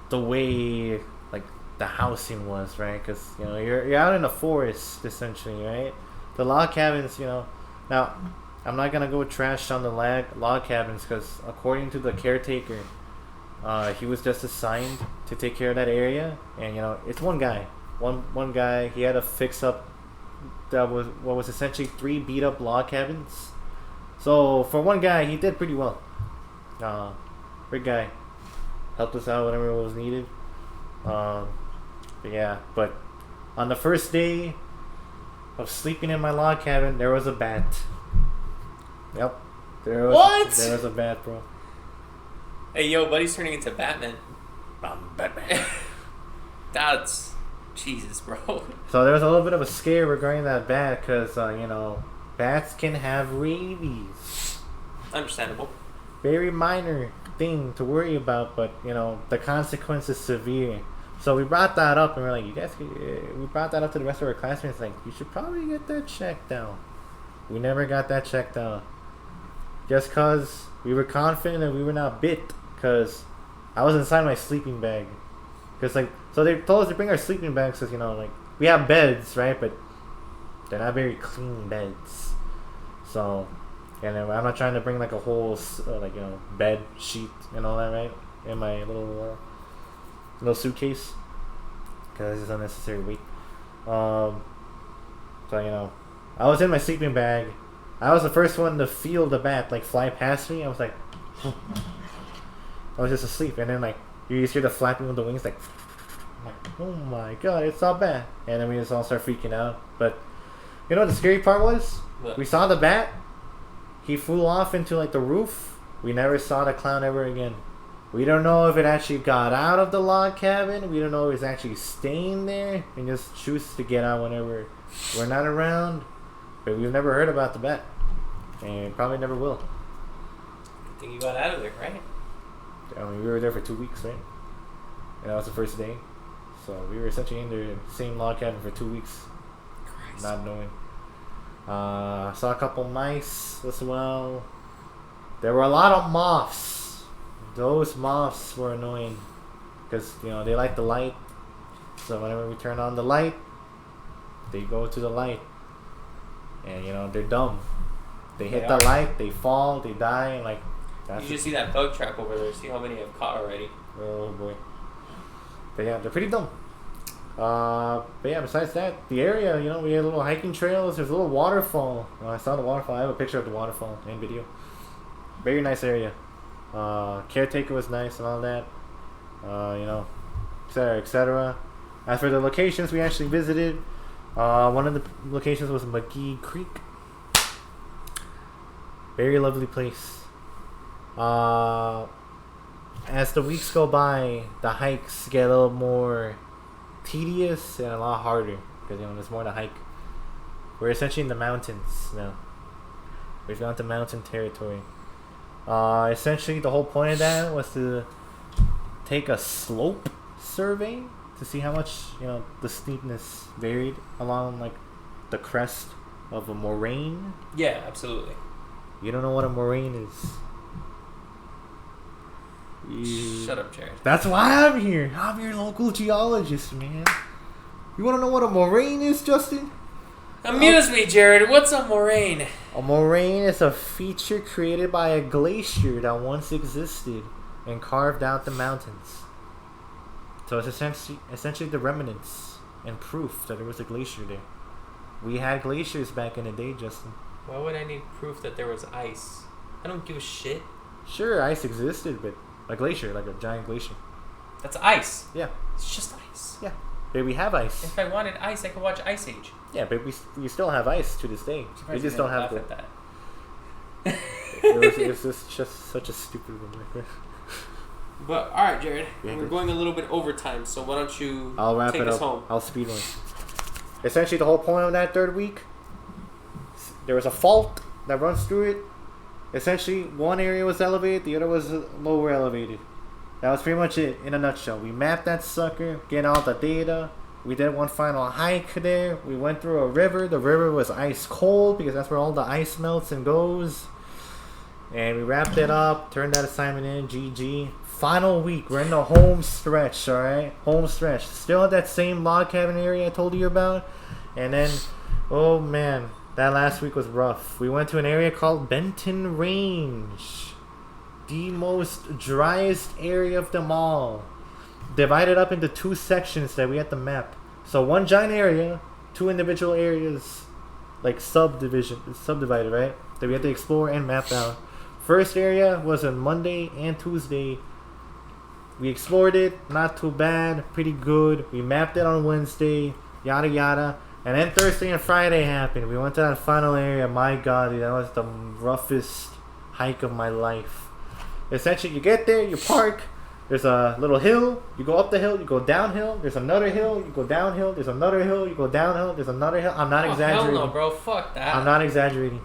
the way like the housing was, right? Because you know you're out in the forest essentially, right? The log cabins, you know. Now, I'm not gonna go trash on the log cabins because according to the caretaker, he was just assigned to take care of that area, and you know it's one guy. One guy. He had to fix up that was what was essentially 3 beat up log cabins. So for one guy, he did pretty well. Great guy. Helped us out whenever it was needed. But on the first day of sleeping in my log cabin, there was a bat. Yep. There was a bat, bro. Hey, yo, buddy's turning into Batman. I'm Batman. That's... Jesus, bro. So there was a little bit of a scare regarding that bat because, you know, bats can have rabies. Understandable. Very minor thing to worry about, but, you know, the consequence is severe. So we brought that up and we're like, we brought that up to the rest of our classmates, like, you should probably get that checked out. We never got that checked out. Just because we were confident that we were not bit, because I was inside my sleeping bag. Because, like, so they told us to bring our sleeping bags because, you know, like, we have beds, right? But they're not very clean beds. So, and I'm not trying to bring, like, a whole, like, you know, bed sheet and all that, right? In my little suitcase. Because it's unnecessary weight. So, you know, I was in my sleeping bag. I was the first one to feel the bat, like, fly past me. I was like, I was just asleep. And then, like, you just hear the flapping of the wings, like, oh my god, it's all bad. And then we just all start freaking out. But you know what the scary part was? What? We saw the bat. He flew off into like the roof. We never saw the clown ever again. We don't know if it actually got out of the log cabin. We don't know if it's actually staying there and just chooses to get out whenever we're not around. But we've never heard about the bat. And probably never will. Good thing you got out of there, right? I mean, we were there for 2 weeks, right? And that was the first day. So we were essentially in the same log cabin for 2 weeks. Christ. Not knowing. Saw a couple mice as well. There were a lot of moths. Those moths were annoying. Because, you know, they like the light. So whenever we turn on the light, they go to the light. And, you know, they're dumb. They hit the light, they fall, they die, and like... You should see that bug trap over there. See how many I've caught already. Oh boy. But yeah, they're pretty dumb. But yeah, besides that, the area, you know, we had little hiking trails. There's a little waterfall. I saw the waterfall. I have a picture of the waterfall and video. Very nice area. Caretaker was nice and all that. You know, etc., etc. As for the locations we actually visited, one of the locations was McGee Creek. Very lovely place. As the weeks go by, the hikes get a little more tedious and a lot harder because, you know, there's more to hike. We're essentially in the mountains now. We've gone to mountain territory. Essentially, the whole point of that was to take a slope survey to see how much, you know, the steepness varied along like the crest of a moraine. Yeah, absolutely. You don't know what a moraine is. Shut up, Jared. That's why I'm here. I'm your local geologist, man. You want to know what a moraine is, Justin? Amuse me, Jared. What's a moraine? A moraine is a feature created by a glacier that once existed and carved out the mountains. So it's essentially the remnants and proof that there was a glacier there. We had glaciers back in the day, Justin. Why would I need proof that there was ice? I don't give a shit. Sure, ice existed, but a glacier, like a giant glacier. That's ice. Yeah. It's just ice. Yeah. But we have ice. If I wanted ice, I could watch Ice Age. Yeah, but we still have ice to this day. We just don't have at that. It was just such a stupid one. But all right, Jared, Yeah, we're going a little bit over time, so why don't you I'll wrap take it us up. home? I'll speed one. Essentially, the whole point of that third week, there was a fault that runs through it. Essentially, one area was elevated, the other was lower elevated. That was pretty much it in a nutshell. We mapped that sucker, get all the data. We did one final hike there. We went through a river. The river was ice cold because that's where all the ice melts and goes. And we wrapped it up, turned that assignment in, GG. Final week, we're in the home stretch, alright? Home stretch. Still at that same log cabin area I told you about. And then, oh man, that last week was rough. We went to an area called Benton Range. The most driest area of them all. Divided up into 2 sections that we had to map. So one giant area, 2 individual areas, like subdivided, right? That we had to explore and map out. First area was on Monday and Tuesday. We explored it, not too bad, pretty good. We mapped it on Wednesday, yada yada. And then Thursday and Friday happened. We went to that final area. My God, dude, that was the roughest hike of my life. Essentially, you get there, you park. There's a little hill. You go up the hill, you go downhill. There's another hill, you go downhill. There's another hill, you go downhill. There's another hill. I'm not exaggerating. Hell no, bro. Fuck that. I'm not exaggerating.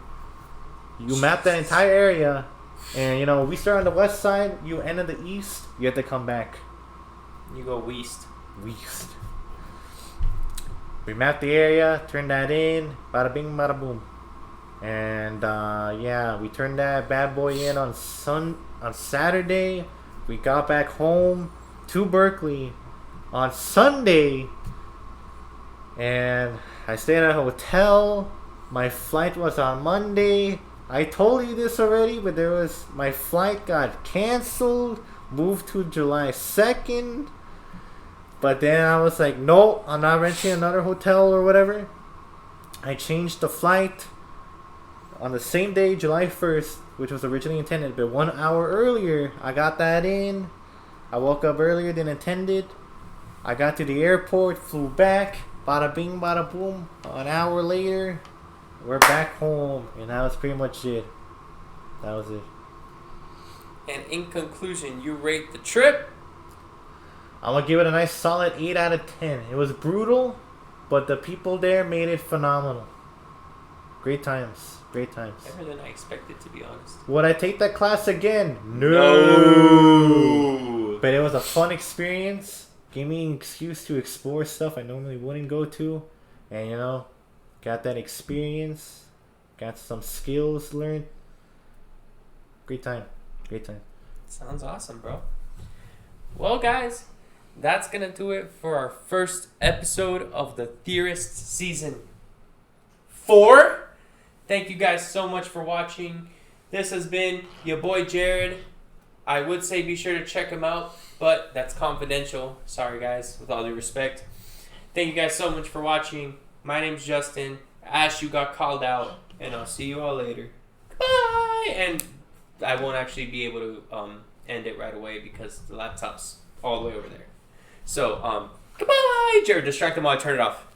You map that entire area, and you know we start on the west side. You end on the east. You have to come back. You go west. West. We mapped the area, turned that in. Bada bing, bada boom. And yeah, we turned that bad boy in on Saturday. We got back home to Berkeley on Sunday, and I stayed at a hotel. My flight was on Monday. I told you this already, but my flight got canceled, moved to July 2nd. But then I was like, no, I'm not renting another hotel or whatever. I changed the flight on the same day, July 1st, which was originally intended, but 1 hour earlier, I got that in. I woke up earlier than intended. I got to the airport, flew back, bada bing, bada boom. An hour later, we're back home, and that was pretty much it. That was it. And in conclusion, you rate the trip? I'm going to give it a nice solid 8 out of 10. It was brutal, but the people there made it phenomenal. Great times. Great times. Better than I expected, to be honest. Would I take that class again? No. But it was a fun experience. Gave me an excuse to explore stuff I normally wouldn't go to. And, you know, got that experience. Got some skills learned. Great time. Great time. Sounds awesome, bro. Well, guys, that's going to do it for our first episode of the Theorists Season 4. Thank you guys so much for watching. This has been your boy Jared. I would say be sure to check him out, but that's confidential. Sorry, guys, with all due respect. Thank you guys so much for watching. My name's Jeaustin. Ash, you got called out, and I'll see you all later. Bye! And I won't actually be able to end it right away because the laptop's all the way over there. So, goodbye! Jared, distract them while I turn it off.